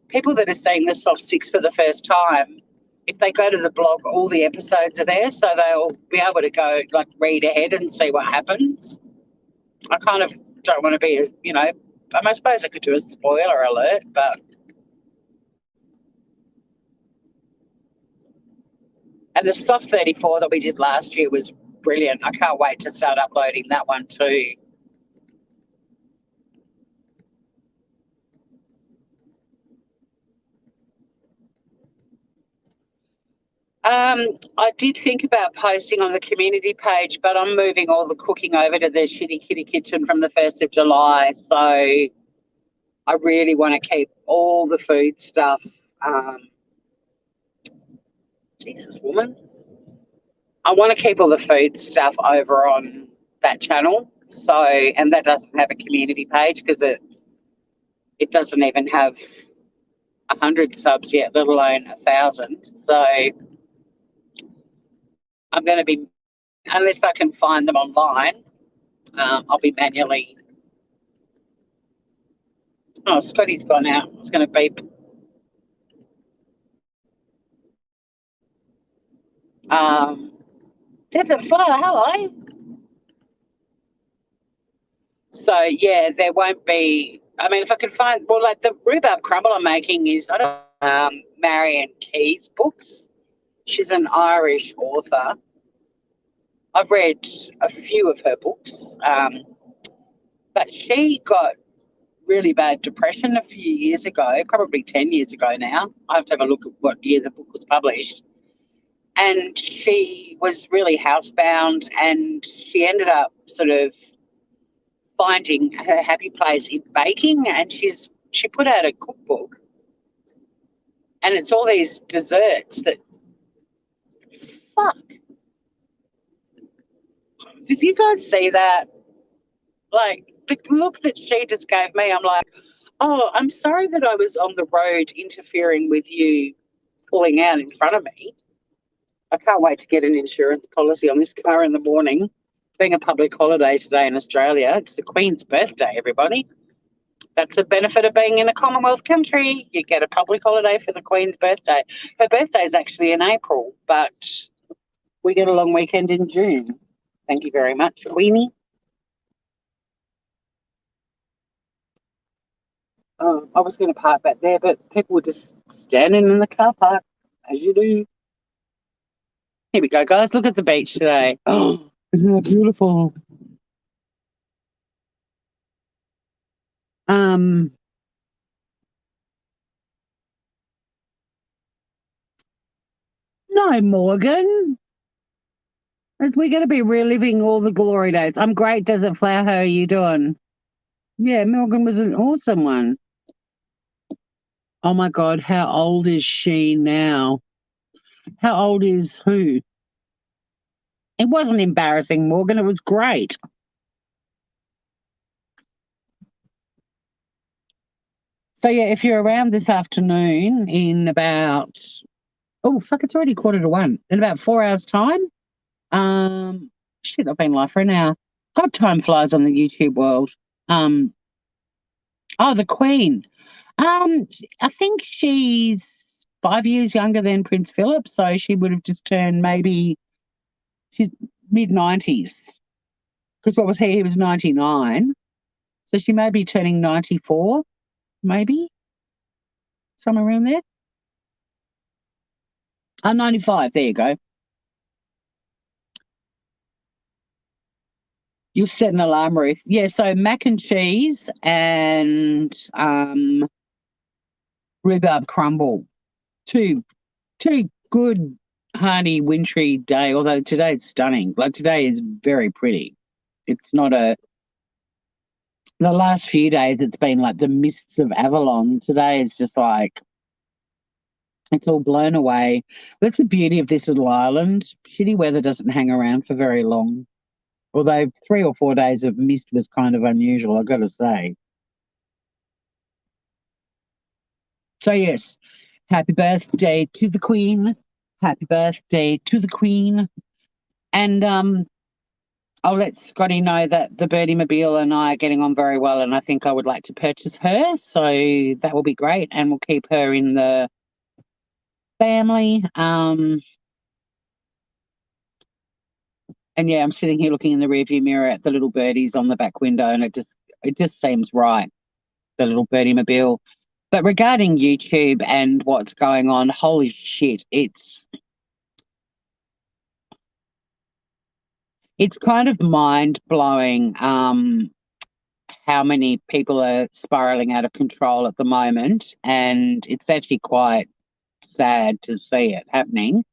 people that are seeing the Soft Six for the first time, if they go to the blog, all the episodes are there, so they'll be able to go, like, read ahead and see what happens. I kind of don't want to be, I suppose I could do a spoiler alert, but and the soft 34 that we did last year was brilliant. I can't wait to start uploading that one too. I did think about posting on the community page, but I'm moving all the cooking over to the Shitty Kitty Kitchen from the 1st of July. So I really want to keep all the food stuff. Um, Jesus, woman. I want to keep all the food stuff over on that channel. So, and that doesn't have a community page because it doesn't even have 100 subs yet, let alone 1,000. So I'm going to be, unless I can find them online, I'll be manually. Oh, Scotty's gone out. It's going to beep. Desert Flower, hello. So yeah, there won't be. I mean, if I could find, well, like the rhubarb crumble I'm making is I don't Marion Keyes books. She's an Irish author. I've read a few of her books, but she got really bad depression a few years ago, probably 10 years ago now. I have to have a look at what year the book was published. And she was really housebound, and she ended up sort of finding her happy place in baking, and she put out a cookbook, and it's all these desserts that, fuck, did you guys see that? Like the look that she just gave me, I'm like, oh, I'm sorry that I was on the road interfering with you pulling out in front of me. I can't wait to get an insurance policy on this car in the morning. Being a public holiday today in Australia, it's the Queen's birthday, everybody. That's a benefit of being in a Commonwealth country. You get a public holiday for the Queen's birthday. Her birthday is actually in April, but we get a long weekend in June. Thank you very much, Queenie. Oh, I was going to park back there, but people were just standing in the car park, as you do. Here we go, guys. Look at the beach today. Oh, isn't that beautiful? Um, no, Morgan. We're going to be reliving all the glory days. I'm great, Desert Flower. How are you doing? Yeah, Morgan was an awesome one. Oh my God, how old is she now? How old is who? It wasn't embarrassing, Morgan. It was great. So yeah, if you're around this afternoon in about, oh fuck, it's already 1:45. In about 4 hours' time. Shit, I've been live for an hour. God, time flies on the YouTube world. Um, oh, the Queen. I think she's 5 years younger than Prince Philip, so she would have just turned maybe she's mid-90s. Because what was he? He was 99. So she may be turning 94, maybe, somewhere around there. 95, there you go. You'll set an alarm, Ruth. Yeah, so mac and cheese and rhubarb crumble. Two good, hearty, wintry day, although today's stunning. Like today is very pretty. It's not the last few days it's been like the mists of Avalon. Today is just like it's all blown away. That's the beauty of this little island. Shitty weather doesn't hang around for very long. Although 3 or 4 days of mist was kind of unusual, I've got to say. So yes, happy birthday to the Queen. Happy birthday to the Queen. And I'll let Scotty know that the Birdie Mobile and I are getting on very well, and I think I would like to purchase her. So that will be great, and we'll keep her in the family. And yeah, I'm sitting here looking in the rearview mirror at the little birdies on the back window, and it just seems right. the little Bertie Mobile. But regarding YouTube and what's going on, holy shit, it's kind of mind blowing how many people are spiraling out of control at the moment, and it's actually quite sad to see it happening.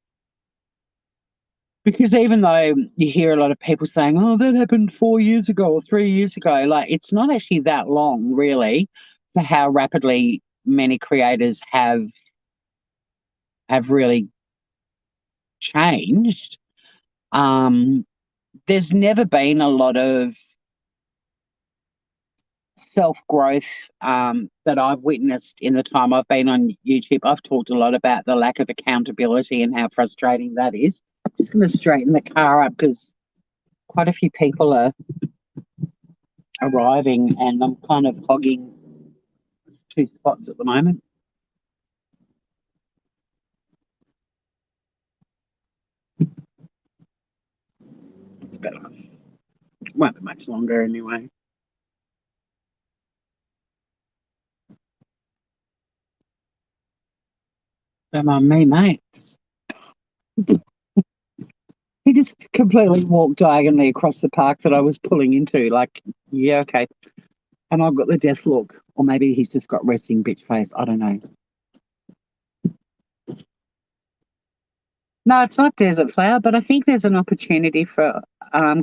Because even though you hear a lot of people saying, "Oh, that happened 4 years ago or 3 years ago," like it's not actually that long, really, for how rapidly many creators have really changed. Um, there's never been a lot of self growth that I've witnessed in the time I've been on YouTube. I've talked a lot about the lack of accountability and how frustrating that is. I'm just going to straighten the car up because quite a few people are arriving and I'm kind of hogging two spots at the moment. It's better. Won't be much longer anyway. Don't mind me, mate. He just completely walked diagonally across the park that I was pulling into. Like, yeah, okay. And I've got the death look. Or maybe he's just got resting bitch face. I don't know. No, it's not Desert Flower, but I think there's an opportunity for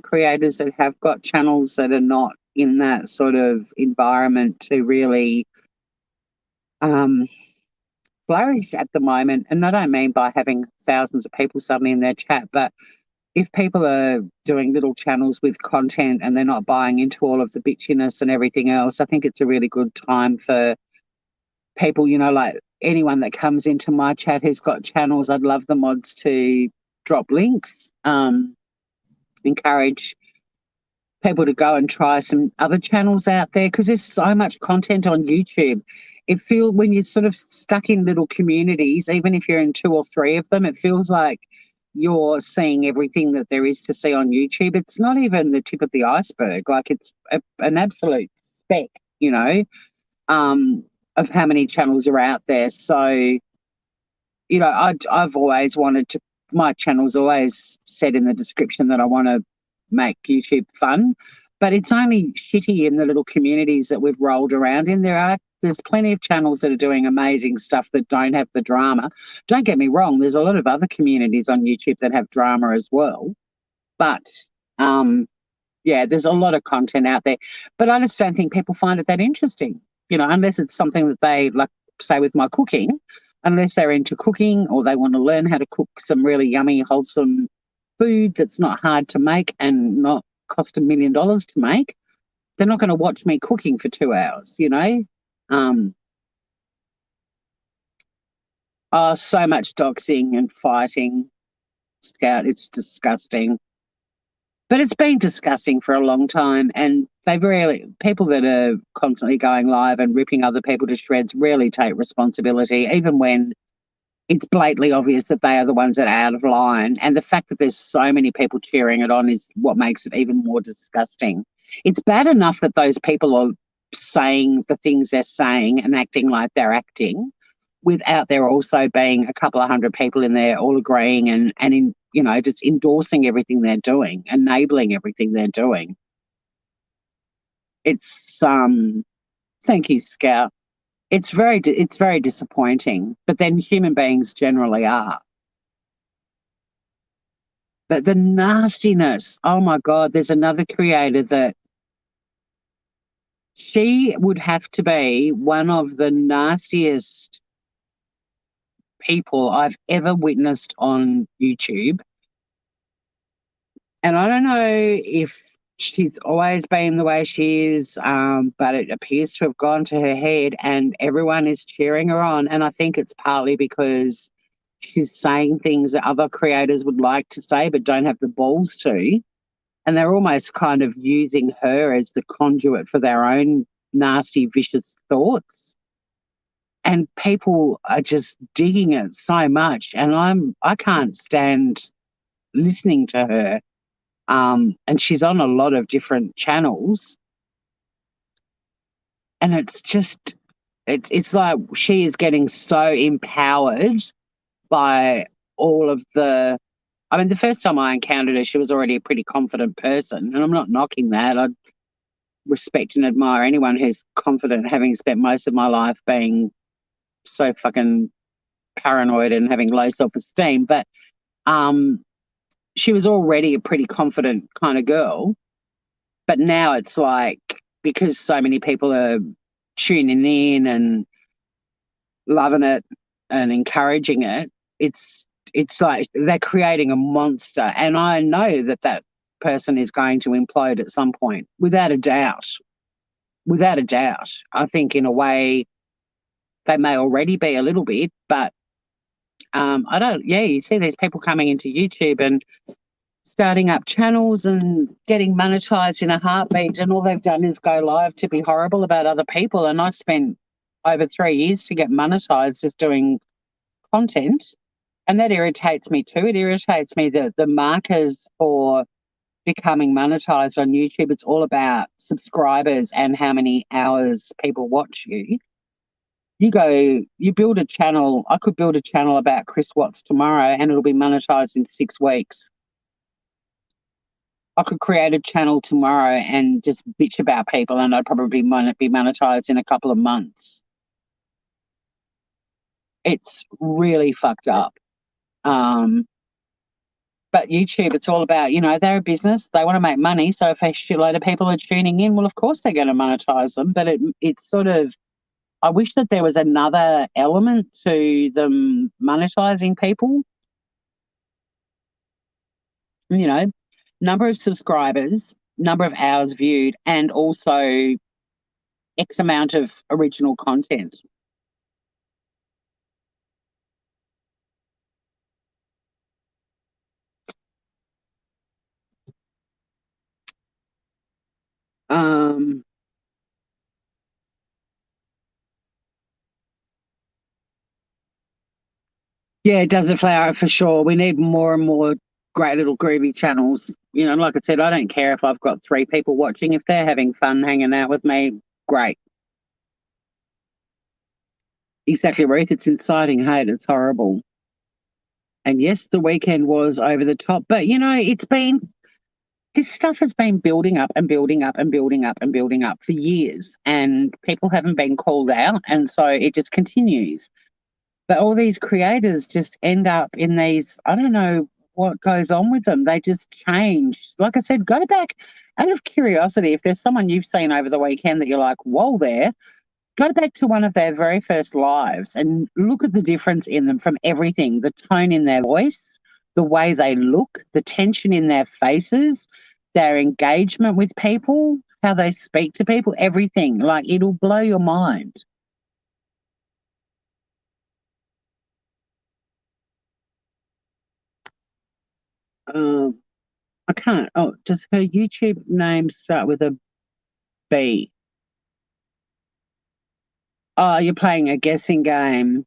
creators that have got channels that are not in that sort of environment to really um, flourish at the moment. And I don't mean by having thousands of people suddenly in their chat, but if people are doing little channels with content and they're not buying into all of the bitchiness and everything else, I think it's a really good time for people, like anyone that comes into my chat who's got channels, I'd love the mods to drop links, encourage people to go and try some other channels out there because there's so much content on YouTube. It feels when you're sort of stuck in little communities, even if you're in two or three of them, it feels like you're seeing everything that there is to see on YouTube. It's not even the tip of the iceberg. Like it's an absolute speck, um, of how many channels are out there. So, I've always wanted to, my channel's always said in the description that I want to make YouTube fun, but it's only shitty in the little communities that we've rolled around in. There's plenty of channels that are doing amazing stuff that don't have the drama. Don't get me wrong, there's a lot of other communities on YouTube that have drama as well. But yeah, there's a lot of content out there. But I just don't think people find it that interesting, unless it's something that they like, say with my cooking, unless they're into cooking or they want to learn how to cook some really yummy, wholesome food that's not hard to make and not cost $1 million to make. They're not going to watch me cooking for 2 hours. Um, oh, so much doxing and fighting, Scout. It's disgusting. But it's been disgusting for a long time, and people that are constantly going live and ripping other people to shreds rarely take responsibility, even when it's blatantly obvious that they are the ones that are out of line. And the fact that there's so many people cheering it on is what makes it even more disgusting. It's bad enough that those people are saying the things they're saying and acting like they're acting without there also being a couple of hundred people in there all agreeing and in just endorsing everything they're doing, enabling everything they're doing. It's thank you, Scout. It's very disappointing, but then human beings generally are. But the nastiness, oh my God, there's another creator that she would have to be one of the nastiest people I've ever witnessed on YouTube. And I don't know if she's always been the way she is, but it appears to have gone to her head and everyone is cheering her on. And I think it's partly because she's saying things that other creators would like to say but don't have the balls to. And they're almost kind of using her as the conduit for their own nasty, vicious thoughts. And people are just digging it so much. And I can't stand listening to her. And she's on a lot of different channels. And it's just, it's like she is getting so empowered by all of the. I mean, the first time I encountered her, she was already a pretty confident person, and I'm not knocking that. I respect and admire anyone who's confident, having spent most of my life being so fucking paranoid and having low self-esteem. But um, she was already a pretty confident kind of girl. But now it's like, because so many people are tuning in and loving it and encouraging it, it's like they're creating a monster. And I know that that person is going to implode at some point, without a doubt. Without a doubt. I think in a way they may already be a little bit, but I don't, yeah, you see these people coming into YouTube and starting up channels and getting monetized in a heartbeat, and all they've done is go live to be horrible about other people. And I spent over 3 years to get monetized just doing content. And that irritates me too. It irritates me that the markers for becoming monetized on YouTube, it's all about subscribers and how many hours people watch you. You go, you build a channel. I could build a channel about Chris Watts tomorrow and it'll be monetized in 6 weeks. I could create a channel tomorrow and just bitch about people and I'd probably be monetized in a couple of months. It's really fucked up. But YouTube, it's all about, they're a business. They want to make money. So if a shitload of people are tuning in, well, of course they're going to monetize them. But it's sort of, I wish that there was another element to them monetizing people. Number of subscribers, number of hours viewed, and also X amount of original content. Um, yeah, it does a flower for sure. We need more and more great little groovy channels. Like I said, I don't care if I've got 3 people watching. If they're having fun hanging out with me, great. Exactly, Ruth. It's inciting hate. It's horrible. And yes, the weekend was over the top, but this stuff has been building up and building up and building up and building up for years, and people haven't been called out, and so it just continues. But all these creators just end up in these, I don't know what goes on with them. They just change. Like I said, go back out of curiosity. If there's someone you've seen over the weekend that you're like, whoa there, go back to one of their very first lives and look at the difference in them, from everything, the tone in their voice, the way they look, the tension in their faces, their engagement with people, how they speak to people, everything. Like, it'll blow your mind. Um, I can't. Oh, does her YouTube name start with a B? Oh, you're playing a guessing game.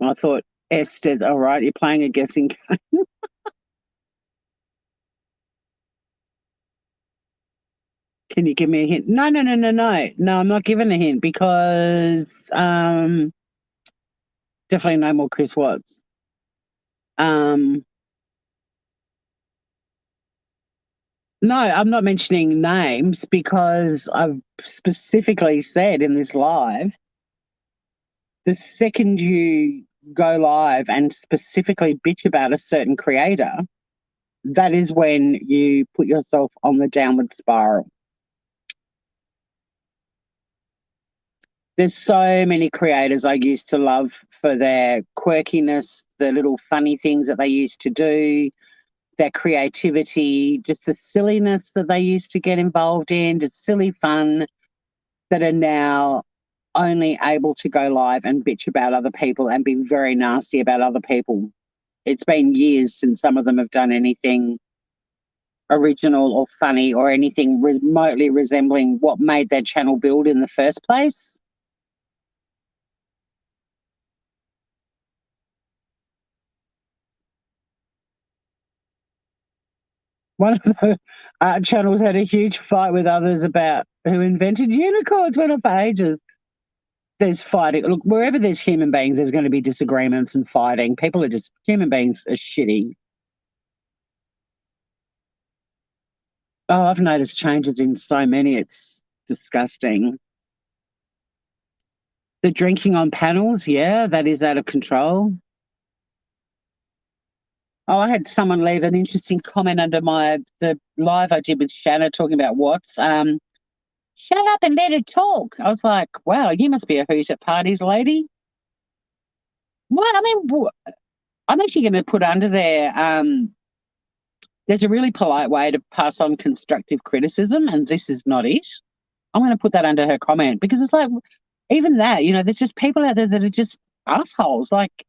I thought Esther's. All right, you're playing a guessing game. Can you give me a hint? No, no, no, no, no. No, I'm not giving a hint because definitely no more Chris Watts. Um, no, I'm not mentioning names because I've specifically said in this live, the second you go live and specifically bitch about a certain creator, that is when you put yourself on the downward spiral. There's so many creators I used to love for their quirkiness, the little funny things that they used to do, their creativity, just the silliness that they used to get involved in, just silly fun, that are now only able to go live and bitch about other people and be very nasty about other people. It's been years since some of them have done anything original or funny or anything remotely resembling what made their channel build in the first place. One of the art channels had a huge fight with others about who invented unicorns went on for ages. There's fighting. Look, wherever there's human beings, there's going to be disagreements and fighting. Human beings are shitty. Oh, I've noticed changes in so many. It's disgusting. The drinking on panels, yeah, that is out of control. Oh, I had someone leave an interesting comment under the live I did with Shanna talking about Watts. Shut up and let her talk. I was like, wow, you must be a hoot at parties, lady. Well, I mean, I'm actually going to put under there. There's a really polite way to pass on constructive criticism, and this is not it. I'm going to put that under her comment because it's like, even that, there's just people out there that are just assholes. Like,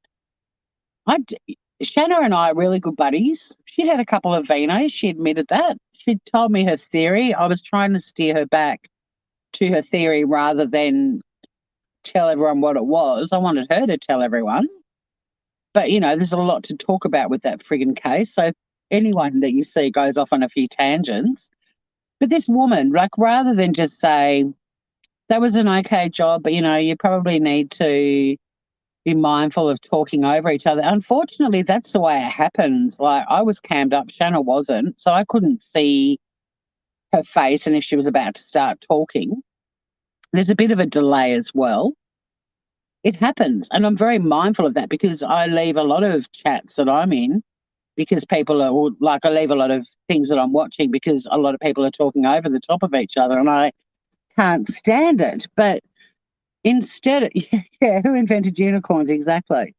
Shanna and I are really good buddies. She'd had a couple of vinos. She admitted that. She told me her theory. I was trying to steer her back to her theory rather than tell everyone what it was. I wanted her to tell everyone. But, there's a lot to talk about with that friggin' case. So anyone that you see goes off on a few tangents. But this woman, like, rather than just say, that was an okay job, but, you probably need to be mindful of talking over each other. Unfortunately, that's the way it happens. Like, I was cammed up, Shanna wasn't, so I couldn't see her face and if she was about to start talking. There's a bit of a delay as well. It happens, and I'm very mindful of that because I leave a lot of chats that I'm in because people are like, I leave a lot of things that I'm watching because a lot of people are talking over the top of each other and I can't stand it. But instead, yeah, who invented unicorns exactly?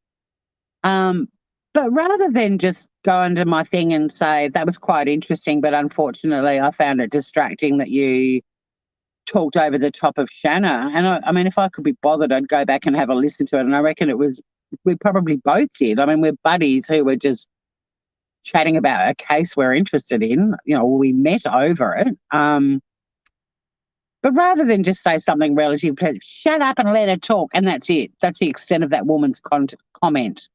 But rather than just go into my thing and say that was quite interesting, but unfortunately I found it distracting that you talked over the top of Shanna. And I mean, if I could be bothered, I'd go back and have a listen to it. And I reckon we probably both did. I mean, we're buddies who were just chatting about a case we're interested in. We met over it. But rather than just say something relative, shut up and let her talk, and that's it. That's the extent of that woman's comment.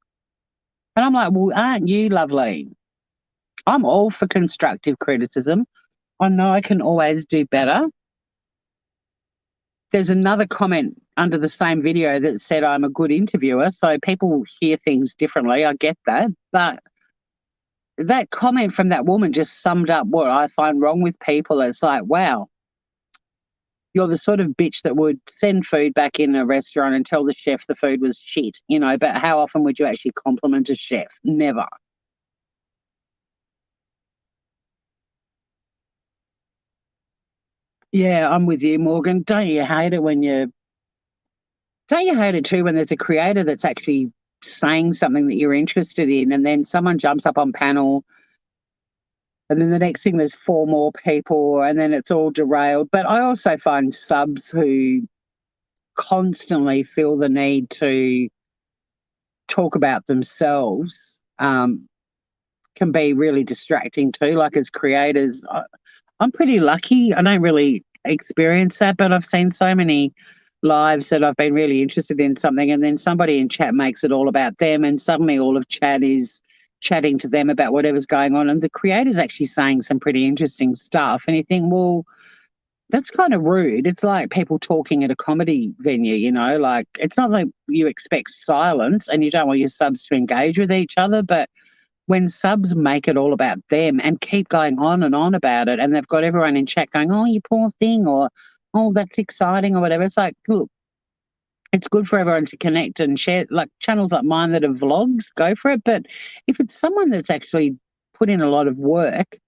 And I'm like, well, aren't you lovely? I'm all for constructive criticism. I know I can always do better. There's another comment under the same video that said I'm a good interviewer, so people hear things differently. I get that. But that comment from that woman just summed up what I find wrong with people. It's like, wow, you're the sort of bitch that would send food back in a restaurant and tell the chef the food was shit, but how often would you actually compliment a chef? Never. Yeah, I'm with you, Morgan. Don't you hate it too when there's a creator that's actually saying something that you're interested in and then someone jumps up on panel and then the next thing there's four more people and then it's all derailed. But I also find subs who constantly feel the need to talk about themselves can be really distracting too. Like, as creators, I'm pretty lucky. I don't really experience that, but I've seen so many lives that I've been really interested in something and then somebody in chat makes it all about them and suddenly all of chat is chatting to them about whatever's going on and the creator's actually saying some pretty interesting stuff and you think, well, that's kind of rude. It's like people talking at a comedy venue, like it's not like you expect silence and you don't want your subs to engage with each other, but when subs make it all about them and keep going on and on about it and they've got everyone in chat going, oh, you poor thing, or oh, that's exciting or whatever. It's like, look, it's good for everyone to connect and share, like channels like mine that are vlogs, go for it. But if it's someone that's actually put in a lot of work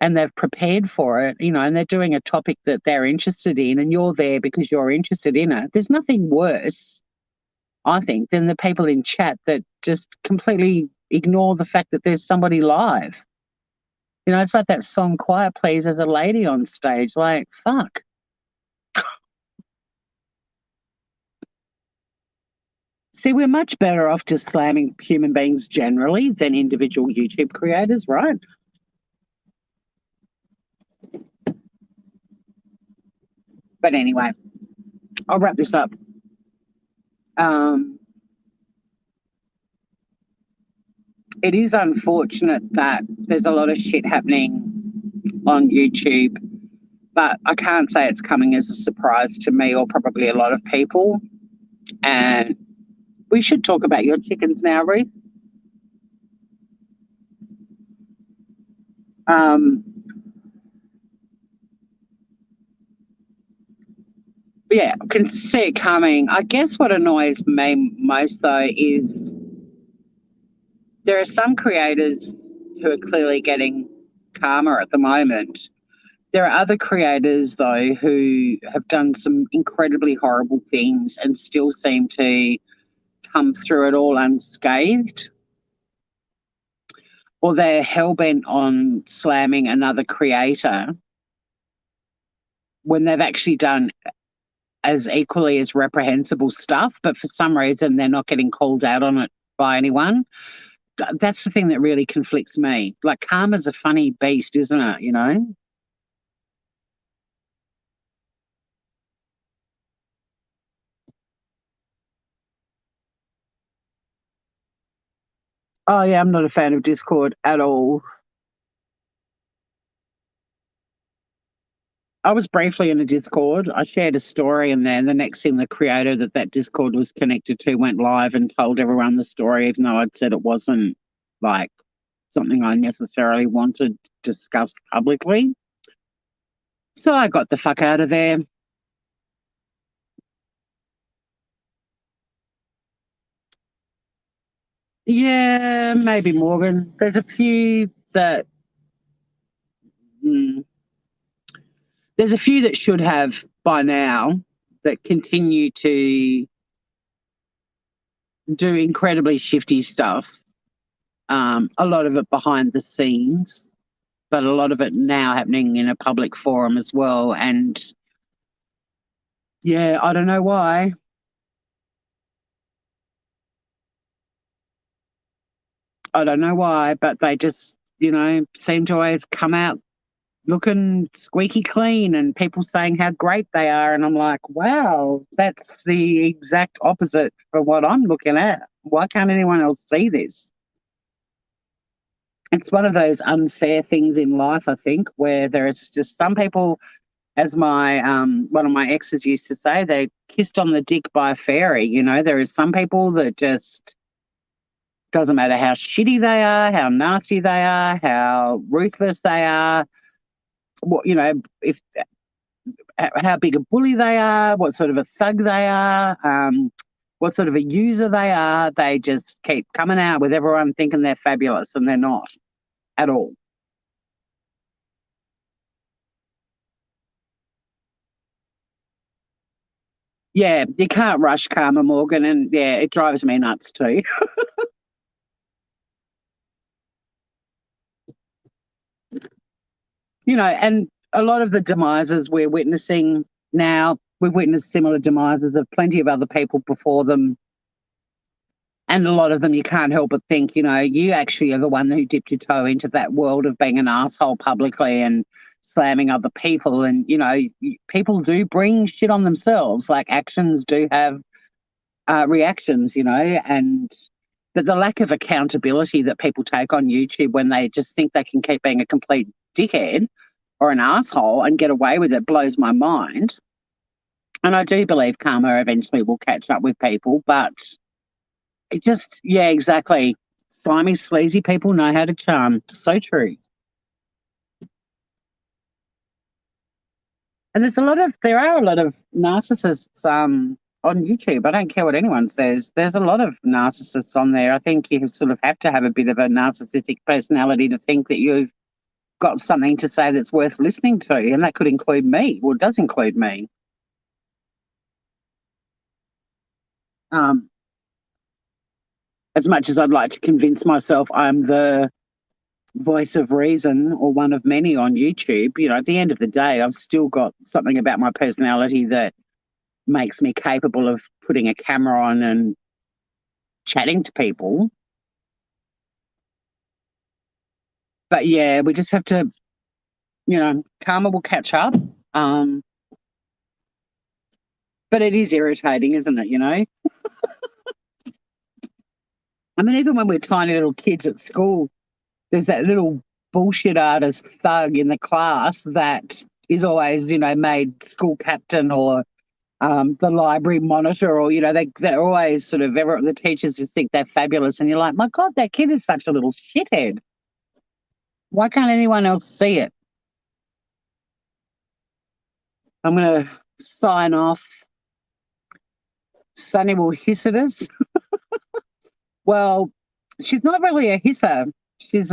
and they've prepared for it, and they're doing a topic that they're interested in and you're there because you're interested in it, there's nothing worse, I think, than the people in chat that just completely ignore the fact that there's somebody live. It's like that song Quiet Please, there's a lady on stage. Like, fuck. See, we're much better off just slamming human beings generally than individual YouTube creators, right? But anyway, I'll wrap this up. It is unfortunate that there's a lot of shit happening on YouTube but I can't say it's coming as a surprise to me or probably a lot of people. And we should talk about your chickens now, Ruth. Um, yeah, I can see it coming. I guess what annoys me most, though, is there are some creators who are clearly getting karma at the moment. There are other creators, though, who have done some incredibly horrible things and still seem to come through it all unscathed, or they're hell-bent on slamming another creator when they've actually done as equally as reprehensible stuff, but for some reason they're not getting called out on it by anyone. That's the thing that really conflicts me. Like, karma's a funny beast, isn't it, you know? Oh, yeah, I'm not a fan of Discord at all. I was briefly in a Discord. I shared a story in there, and the next thing, the creator that Discord was connected to went live and told everyone the story, even though I'd said it wasn't like something I necessarily wanted discussed publicly. So I got the fuck out of there. Yeah, maybe Morgan. There's a few that mm, there's a few that should have by now that continue to do incredibly shifty stuff. A lot of it behind the scenes, but a lot of it now happening in a public forum as well. And yeah, I don't know why. I don't know why, but they just, seem to always come out looking squeaky clean and people saying how great they are. And I'm like, wow, that's the exact opposite for what I'm looking at. Why can't anyone else see this? It's one of those unfair things in life, I think, where there's just some people, as my one of my exes used to say, they're kissed on the dick by a fairy. There is some people that just doesn't matter how shitty they are, how nasty they are, how ruthless they are, what if how big a bully they are, what sort of a thug they are, what sort of a user they are. They just keep coming out with everyone thinking they're fabulous, and they're not at all. Yeah, you can't rush karma, Morgan, and yeah, it drives me nuts too. And a lot of the demises we're witnessing now, we've witnessed similar demises of plenty of other people before them. And a lot of them you can't help but think, you actually are the one who dipped your toe into that world of being an asshole publicly and slamming other people. And, people do bring shit on themselves. Like, actions do have reactions, and the lack of accountability that people take on YouTube when they just think they can keep being a complete dickhead or an asshole and get away with it blows my mind. And I do believe karma eventually will catch up with people, but it just, yeah, exactly. Slimy, sleazy people know how to charm. So true. And there are a lot of narcissists on YouTube. I don't care what anyone says. There's a lot of narcissists on there. I think you sort of have to have a bit of a narcissistic personality to think that you've got something to say that's worth listening to. And that could include me. Well, it does include me. Um, as much as I'd like to convince myself I'm the voice of reason or one of many on YouTube, at the end of the day, I've still got something about my personality that makes me capable of putting a camera on and chatting to people. But yeah, we just have to, karma will catch up. Um, but it is irritating, isn't it? I mean, even when we're tiny little kids at school, there's that little bullshit artist thug in the class that is always, made school captain or the library monitor, or they're always sort of the teachers just think they're fabulous, and you're like, my God, that kid is such a little shithead. Why can't anyone else see it? I'm going to sign off. Sunny will hiss at us. Well, she's not really a hisser. She's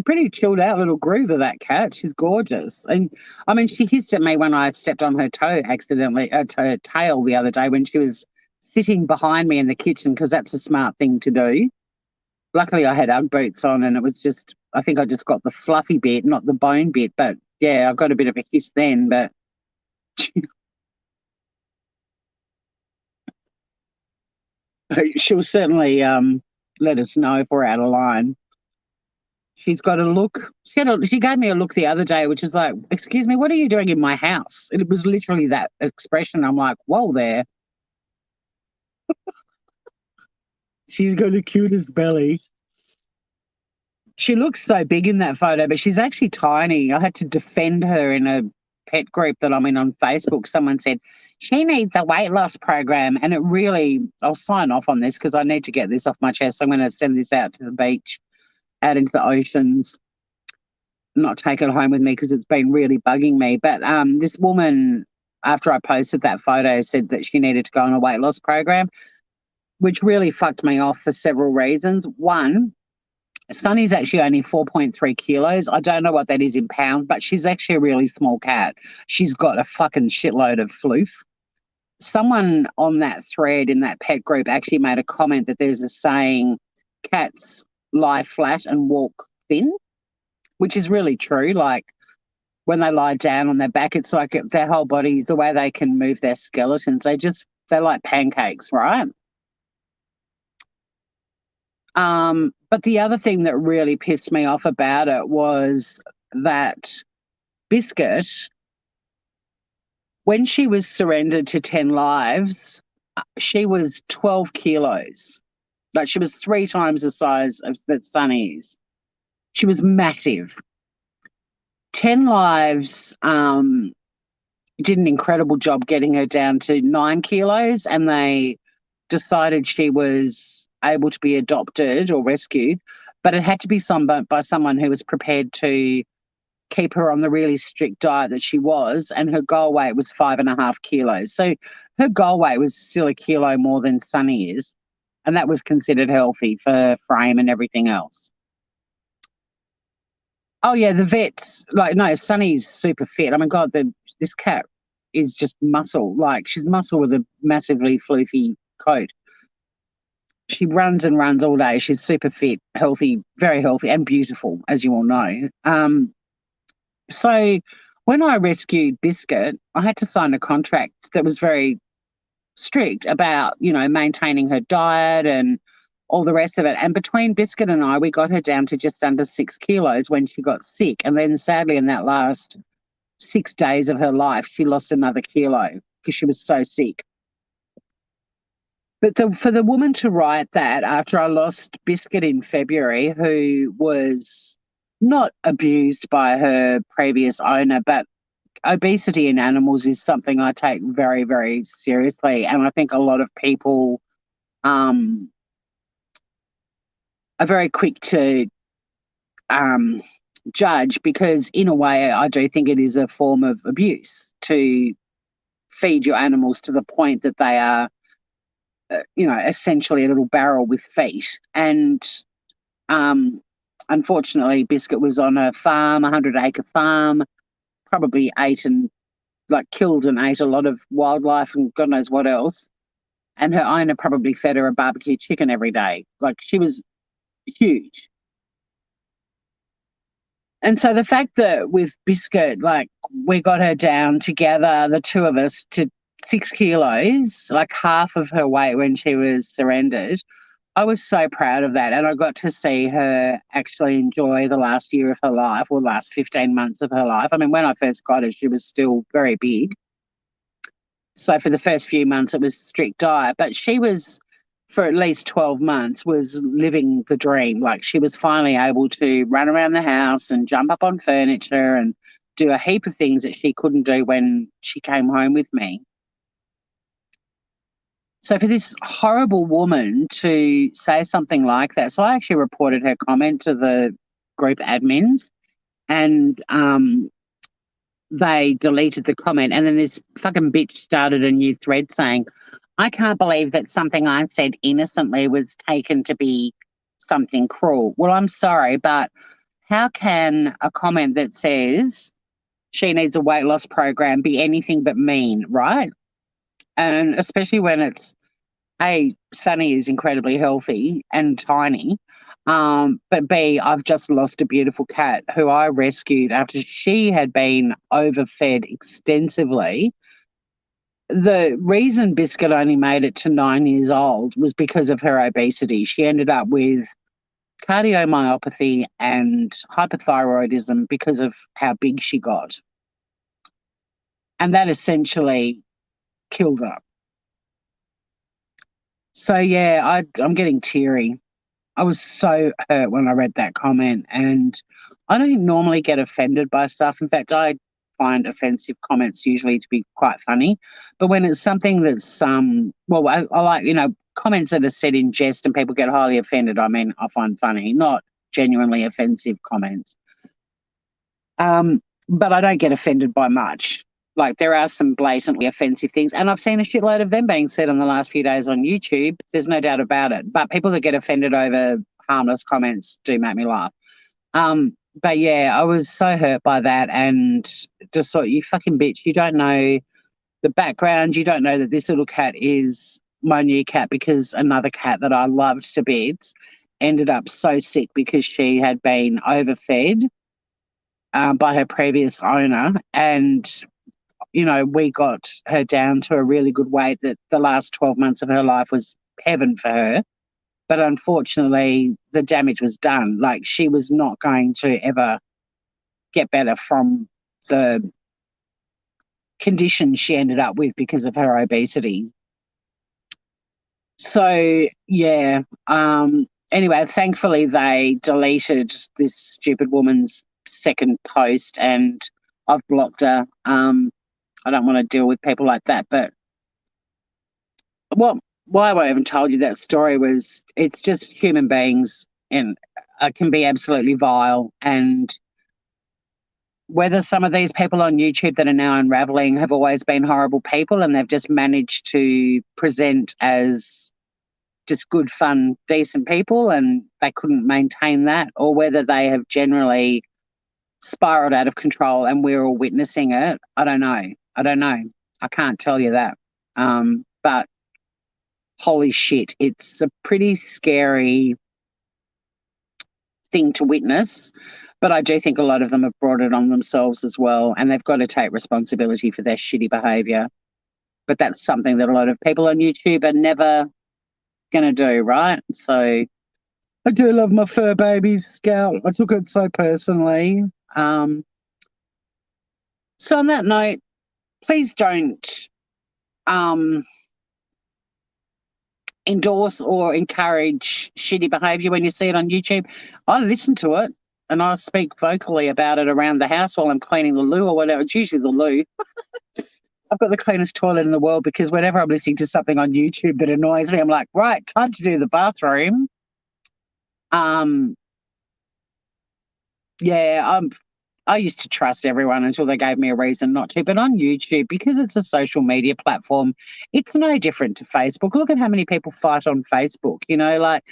pretty chilled out little groover, that cat. She's gorgeous. And I mean, she hissed at me when I stepped on her toe accidentally, her tail the other day when she was sitting behind me in the kitchen, because that's a smart thing to do. Luckily, I had Ugg boots on, and it was just, I think I just got the fluffy bit, not the bone bit. But yeah, I got a bit of a hiss then, but she'll certainly let us know if we're out of line. She's got a look. She gave me a look the other day, which is like, excuse me, what are you doing in my house? And it was literally that expression. I'm like, whoa there. She's got the cutest belly. She looks so big in that photo, but she's actually tiny. I had to defend her in a pet group that I'm in on Facebook. Someone said, she needs a weight loss program. And it really, I'll sign off on this because I need to get this off my chest. So I'm going to send this out to the beach, out into the oceans, not take it home with me because it's been really bugging me. But this woman, after I posted that photo, said that she needed to go on a weight loss program, which really fucked me off for several reasons. One, Sunny's actually only 4.3 kilos. I don't know what that is in pounds, but she's actually a really small cat. She's got a fucking shitload of floof. Someone on that thread in that pet group actually made a comment that there's a saying, cats lie flat and walk thin, which is really true. Like when they lie down on their back, it's like their whole body, the way they can move their skeletons, they're like pancakes, right? But the other thing that really pissed me off about it was that Biscuit, when she was surrendered to 10 lives, she was 12 kilos. Like she was 3 times the size of that Sunny is. She was massive. 10 lives did an incredible job getting her down to 9 kilos, and they decided she was able to be adopted or rescued, but it had to be by someone who was prepared to keep her on the really strict diet that she was, and her goal weight was 5.5 kilos. So her goal weight was still a kilo more than Sunny is, and that was considered healthy for frame and everything else. Oh yeah, the vets, like, no, Sunny's super fit. I mean, God, this cat is just muscle. Like, she's muscle with a massively floofy coat. She runs and runs all day. She's super fit, healthy, very healthy, and beautiful, as you all know. So when I rescued Biscuit, I had to sign a contract that was very strict about, maintaining her diet and all the rest of it. And between Biscuit and I, we got her down to just under 6 kilos when she got sick. And then sadly, in that last 6 days of her life, she lost another kilo because she was so sick. But for the woman to write that after I lost Biscuit in February, who was not abused by her previous owner, but obesity in animals is something I take very, very seriously. And I think a lot of people are very quick to judge, because in a way I do think it is a form of abuse to feed your animals to the point that they are essentially a little barrel with feet. And unfortunately, Biscuit was on a farm, 100-acre farm, probably killed and ate a lot of wildlife and God knows what else. And her owner probably fed her a barbecue chicken every day. Like, she was huge. And so the fact that with Biscuit, like, we got her down together, the two of us, to 6 kilos, like half of her weight when she was surrendered, I was so proud of that. And I got to see her actually enjoy the last year of her life, or last 15 months of her life. I mean, when I first got her, she was still very big. So for the first few months, it was strict diet. But she was, for at least 12 months, was living the dream. Like, she was finally able to run around the house and jump up on furniture and do a heap of things that she couldn't do when she came home with me. So for this horrible woman to say something like that, so I actually reported her comment to the group admins, and they deleted the comment. And then this fucking bitch started a new thread saying, I can't believe that something I said innocently was taken to be something cruel. Well, I'm sorry, but how can a comment that says she needs a weight loss program be anything but mean, right? And especially when it's, Sunny is incredibly healthy and tiny. But B, I've just lost a beautiful cat who I rescued after she had been overfed extensively. The reason Biscuit only made it to 9 years old was because of her obesity. She ended up with cardiomyopathy and hypothyroidism because of how big she got. And that essentially killed her. So, yeah, I'm getting teary. I was so hurt when I read that comment, and I don't normally get offended by stuff. In fact, I find offensive comments usually to be quite funny. But when it's something that's, well, I like, comments that are said in jest and people get highly offended, I find funny, not genuinely offensive comments. But I don't get offended by much. Like, there are some blatantly offensive things, and I've seen a shitload of them being said in the last few days on YouTube. There's no doubt about it. But people that get offended over harmless comments do make me laugh. But yeah, I was so hurt by that, and just thought, you fucking bitch, you don't know the background. You don't know that this little cat is my new cat, because another cat that I loved to bits ended up so sick because she had been overfed by her previous owner. And we got her down to a really good weight that the last 12 months of her life was heaven for her. But unfortunately, the damage was done. Like, she was not going to ever get better from the condition she ended up with because of her obesity. So, yeah. Anyway, thankfully, they deleted this stupid woman's second post, and I've blocked her. I don't want to deal with people like that. But why I haven't told you that story was, it's just human beings, and can be absolutely vile. And whether some of these people on YouTube that are now unraveling have always been horrible people and they've just managed to present as just good, fun, decent people and they couldn't maintain that, or whether they have generally spiraled out of control and we're all witnessing it, I don't know. I can't tell you that. But holy shit, it's a pretty scary thing to witness. But I do think a lot of them have brought it on themselves as well, and they've got to take responsibility for their shitty behaviour. But that's something that a lot of people on YouTube are never going to do, right? So I do love my fur babies, Scout. I took it so personally. So on that note, please don't endorse or encourage shitty behaviour when you see it on YouTube. I listen to it and I speak vocally about it around the house while I'm cleaning the loo or whatever. It's usually the loo. I've got the cleanest toilet in the world because whenever I'm listening to something on YouTube that annoys me, I'm like, right, time to do the bathroom. Yeah, I used to trust everyone until they gave me a reason not to. But on YouTube, because it's a social media platform, it's no different to Facebook. Look at how many people fight on Facebook. Like,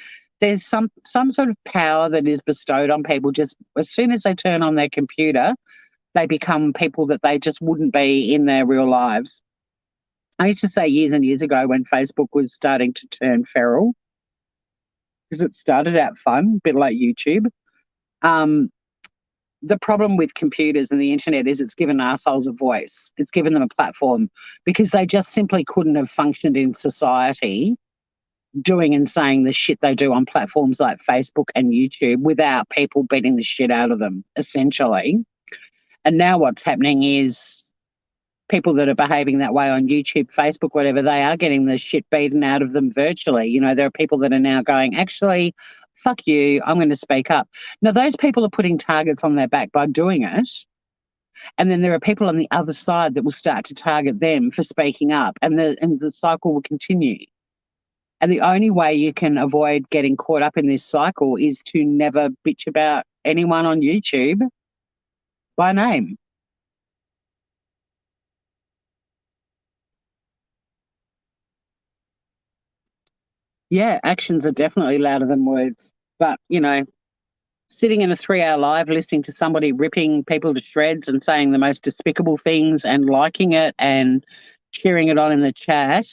there's some sort of power that is bestowed on people just as soon as they turn on their computer, they become people that they just wouldn't be in their real lives. I used to say years and years ago when Facebook was starting to turn feral, because it started out fun, a bit like YouTube. The problem with computers and the internet is it's given assholes a voice. It's given them a platform because they just simply couldn't have functioned in society doing and saying the shit they do on platforms like Facebook and YouTube without people beating the shit out of them, essentially. And now what's happening is people that are behaving that way on YouTube, Facebook, whatever, they are getting the shit beaten out of them virtually. There are people that are now going, actually, fuck you, I'm going to speak up. Now, those people are putting targets on their back by doing it, And then there are people on the other side that will start to target them for speaking up, and the cycle will continue. And the only way you can avoid getting caught up in this cycle is to never bitch about anyone on YouTube by name. Yeah, actions are definitely louder than words. But, sitting in a 3-hour live listening to somebody ripping people to shreds and saying the most despicable things and liking it and cheering it on in the chat,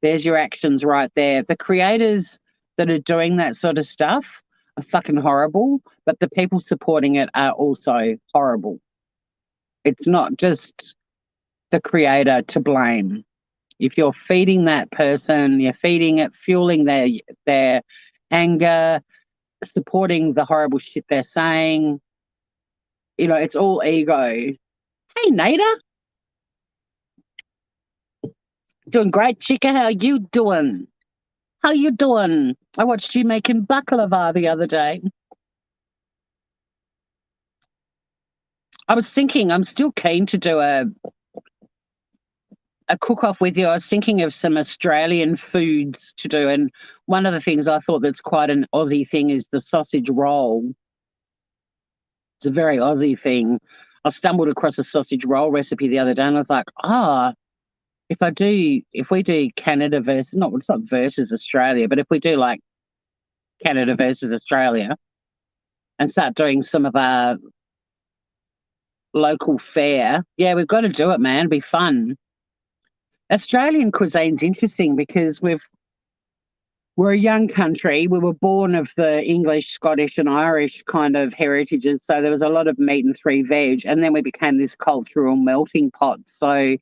there's your actions right there. The creators that are doing that sort of stuff are fucking horrible, but the people supporting it are also horrible. It's not just the creator to blame. If you're feeding that person, you're feeding it, fueling their anger, supporting the horrible shit they're saying, it's all ego. Hey, Nada. Doing great, chica. How you doing? How you doing? I watched you making baklava the other day. I was thinking I'm still keen to do a cook-off with you. I was thinking of some Australian foods to do, and one of the things I thought that's quite an Aussie thing is the sausage roll. It's a very Aussie thing. I stumbled across a sausage roll recipe the other day, and I was like, if we do Canada versus, it's not versus Australia, but if we do like Canada versus Australia and start doing some of our local fare, yeah, we've got to do it, man. It'd be fun. Australian cuisine's interesting because we're a young country. We were born of the English, Scottish, and Irish kind of heritages, so there was a lot of meat and 3 veg, and then we became this cultural melting pot. So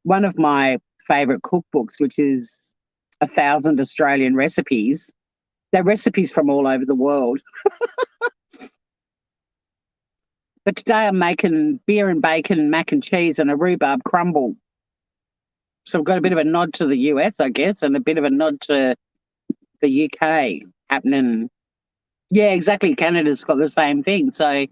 one of my favourite cookbooks, which is 1,000 Australian recipes, they're recipes from all over the world. But today I'm making beer and bacon, mac and cheese, and a rhubarb crumble. So I've got a bit of a nod to the US, I guess, and a bit of a nod to the UK happening. Yeah, exactly. Canada's got the same thing. So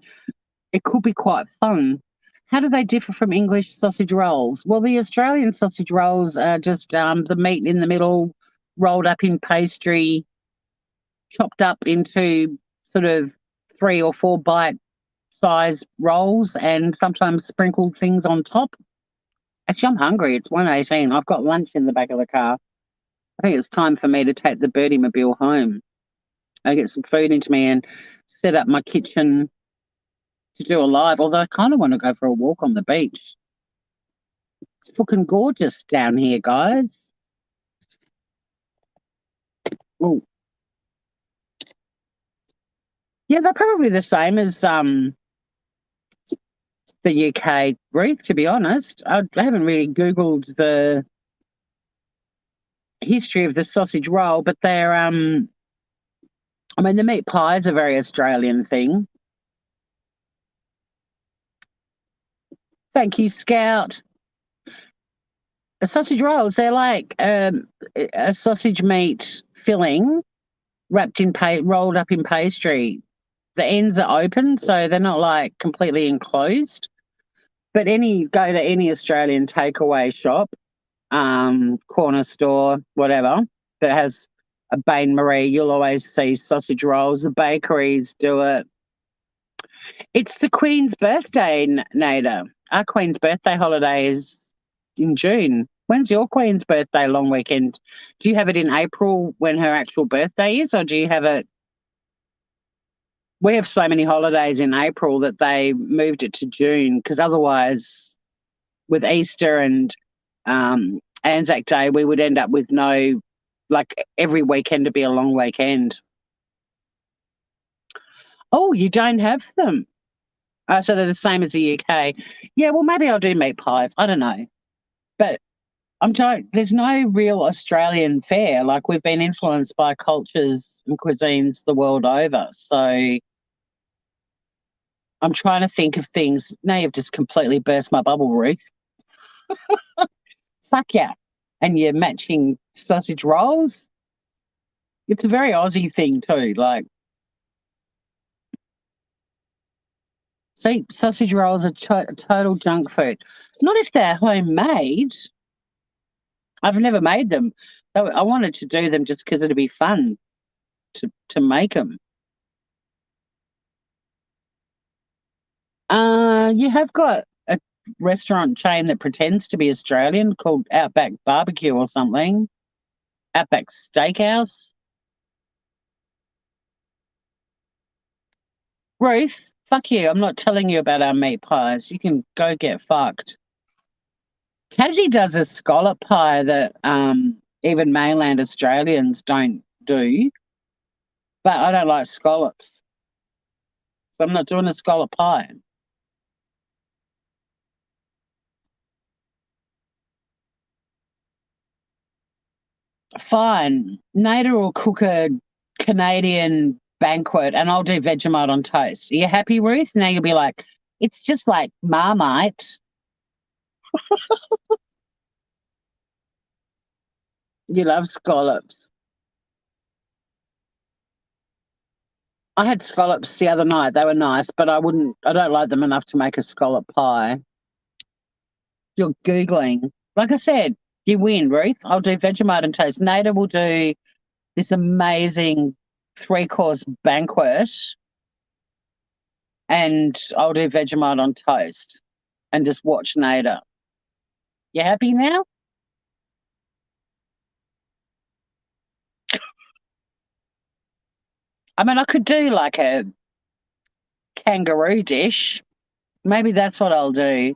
it could be quite fun. How do they differ from English sausage rolls? Well, the Australian sausage rolls are just the meat in the middle, rolled up in pastry, chopped up into sort of 3 or 4 bite size rolls, and sometimes sprinkled things on top. Actually, I'm hungry. It's 1:18. I've got lunch in the back of the car. I think it's time for me to take the birdie mobile home. I get some food into me and set up my kitchen to do a live, although I kind of want to go for a walk on the beach. It's fucking gorgeous down here, guys. Oh. Yeah, they're probably the same as the UK, Ruth, to be honest. I haven't really Googled the history of the sausage roll, but they're, the meat pie is a very Australian thing. Thank you, Scout. The sausage rolls, they're like a sausage meat filling wrapped in rolled up in pastry. The ends are open, so they're not like completely enclosed. But go to any Australian takeaway shop, corner store, whatever, that has a Bain Marie, you'll always see sausage rolls. The bakeries do it. It's the Queen's birthday, Nada. Our Queen's birthday holiday is in June. When's your Queen's birthday long weekend? Do you have it in April when her actual birthday is, or do you have it? We have so many holidays in April that they moved it to June, because otherwise, with Easter and Anzac Day, we would end up with every weekend to be a long weekend. Oh, you don't have them? So they're the same as the UK. Yeah, well, maybe I'll do meat pies. I don't know. But there's no real Australian fare. Like, we've been influenced by cultures and cuisines the world over. So I'm trying to think of things. Now you've just completely burst my bubble, Ruth. Fuck yeah. And you're matching sausage rolls. It's a very Aussie thing too. Like, See, sausage rolls are total junk food. Not if they're homemade. I've never made them. I wanted to do them just because it'd be fun to make them. You have got a restaurant chain that pretends to be Australian called Outback Barbecue or something. Outback Steakhouse. Ruth, fuck you. I'm not telling you about our meat pies. You can go get fucked. Tassie does a scallop pie that even mainland Australians don't do, but I don't like scallops. So I'm not doing a scallop pie. Fine. Nader will cook a Canadian banquet and I'll do Vegemite on toast. Are you happy, Ruth? Now you'll be like, it's just like Marmite. You love scallops. I had scallops the other night. They were nice, but I don't like them enough to make a scallop pie. You're Googling. Like I said, you win, Ruth. I'll do Vegemite and toast. Nader will do this amazing 3-course banquet and I'll do Vegemite on toast and just watch Nader. You happy now? I mean, I could do like a kangaroo dish. Maybe that's what I'll do.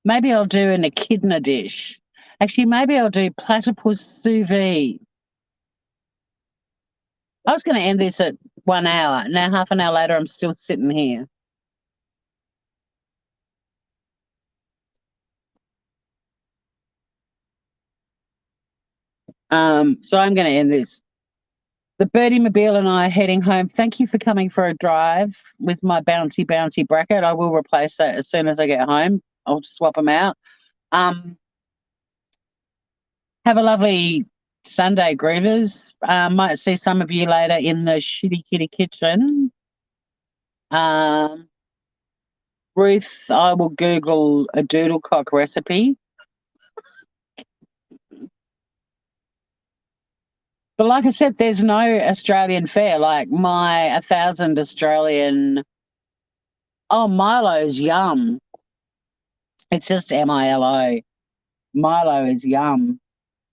Maybe I'll do an echidna dish. Actually, maybe I'll do platypus sous vide. I was going to end this at 1 hour. Now, half an hour later, I'm still sitting here. So I'm going to end this. The Birdie Mobile and I are heading home. Thank you for coming for a drive with my bouncy bracket. I will replace that as soon as I get home. I'll swap them out. Have a lovely Sunday, Groovers. Might see some of you later in the Shitty Kitty kitchen. Ruth, I will Google a doodlecock recipe. But like I said, there's no Australian fare. Like my 1,000 Australian. Oh, Milo's yum. It's just Milo. Milo is yum.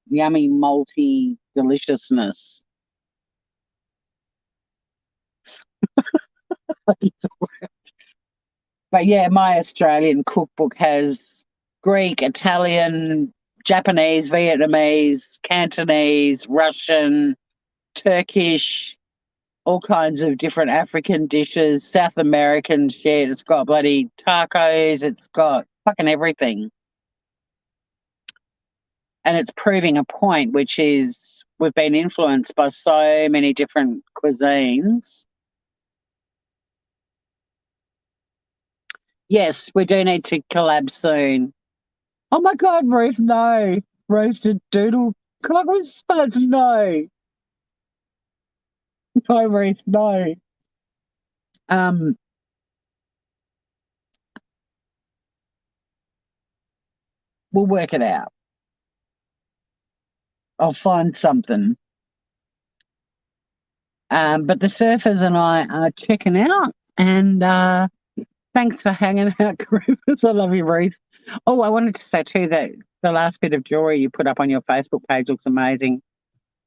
Yummy, malty deliciousness. But yeah, my Australian cookbook has Greek, Italian, Japanese, Vietnamese, Cantonese, Russian, Turkish, all kinds of different African dishes, South American shit. It's got bloody tacos. It's got fucking everything. And it's proving a point, which is we've been influenced by so many different cuisines. Yes, we do need to collab soon. Oh my God, Ruth, no. Roasted doodle cock with spuds, no. No, Ruth, no. Um, we'll work it out. I'll find something. But the surfers and I are checking out, and thanks for hanging out, Rufus. I love you, Ruth. Oh, I wanted to say too that the last bit of jewelry you put up on your Facebook page looks amazing.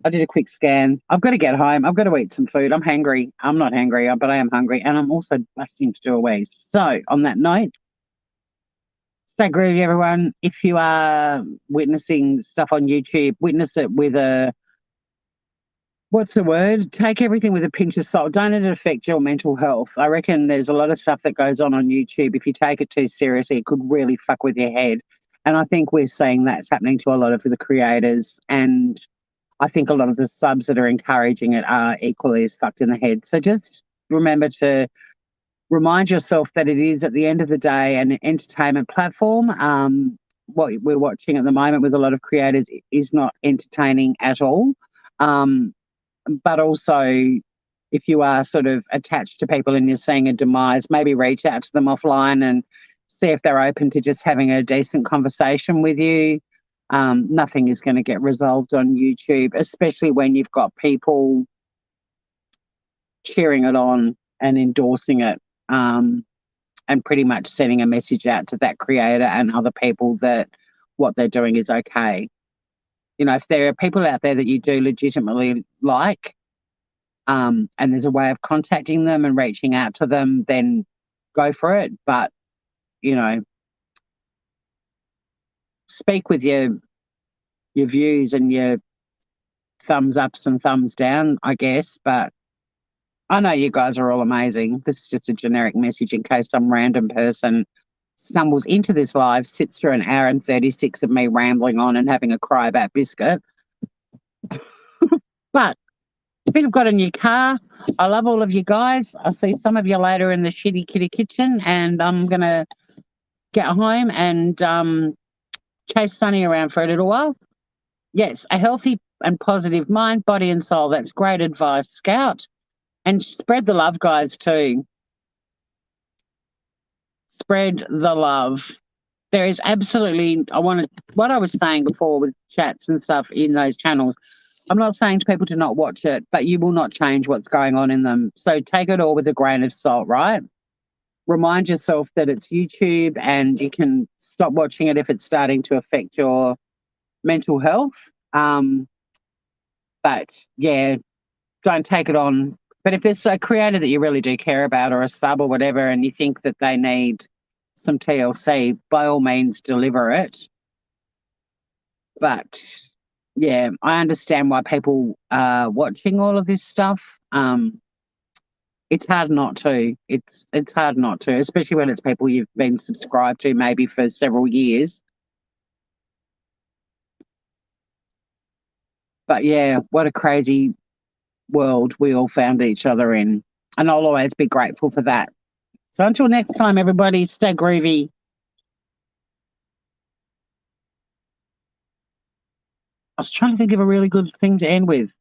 I did a quick scan. I've got to get home. I've got to eat some food. I'm hungry. I'm not hungry, but I am hungry, and I'm also busting to do a wee. So, on that note, stay groovy, everyone. If you are witnessing stuff on YouTube, witness it with a what's the word? Take everything with a pinch of salt. Don't let it affect your mental health. I reckon there's a lot of stuff that goes on YouTube. If you take it too seriously, it could really fuck with your head. And I think we're seeing that's happening to a lot of the creators. And I think a lot of the subs that are encouraging it are equally as fucked in the head. So just remember to remind yourself that it is, at the end of the day, an entertainment platform. What we're watching at the moment with a lot of creators is not entertaining at all. But also if you are sort of attached to people and you're seeing a demise, maybe reach out to them offline and see if they're open to just having a decent conversation with you. Nothing is going to get resolved on YouTube, especially when you've got people cheering it on and endorsing it, and pretty much sending a message out to that creator and other people that what they're doing is okay. You know, if there are people out there that you do legitimately like, and there's a way of contacting them and reaching out to them, then go for it. But, you know, speak with your views and your thumbs ups and thumbs down, I guess. But I know you guys are all amazing. This is just a generic message in case some random person stumbles into this live, sits through an hour and 36 of me rambling on and having a cry about biscuit. But if you've got a new car, I love all of you guys. I'll see some of you later in the shitty kitty kitchen, and I'm going to get home and chase Sunny around for a little while. Yes, a healthy and positive mind, body and soul. That's great advice, Scout. And spread the love, guys, too. Spread the love. There is absolutely, what I was saying before with chats and stuff in those channels, I'm not saying to people to not watch it, but you will not change what's going on in them. So take it all with a grain of salt, right? Remind yourself that it's YouTube and you can stop watching it if it's starting to affect your mental health. But yeah, don't take it on. But if there's a creator that you really do care about or a sub or whatever, and you think that they need some TLC, by all means, deliver it. But yeah, I understand why people are watching all of this stuff. It's hard not to. It's hard not to, especially when it's people you've been subscribed to maybe for several years. But yeah, what a crazy world we all found each other in. And I'll always be grateful for that. So until next time, everybody, stay groovy. I was trying to think of a really good thing to end with.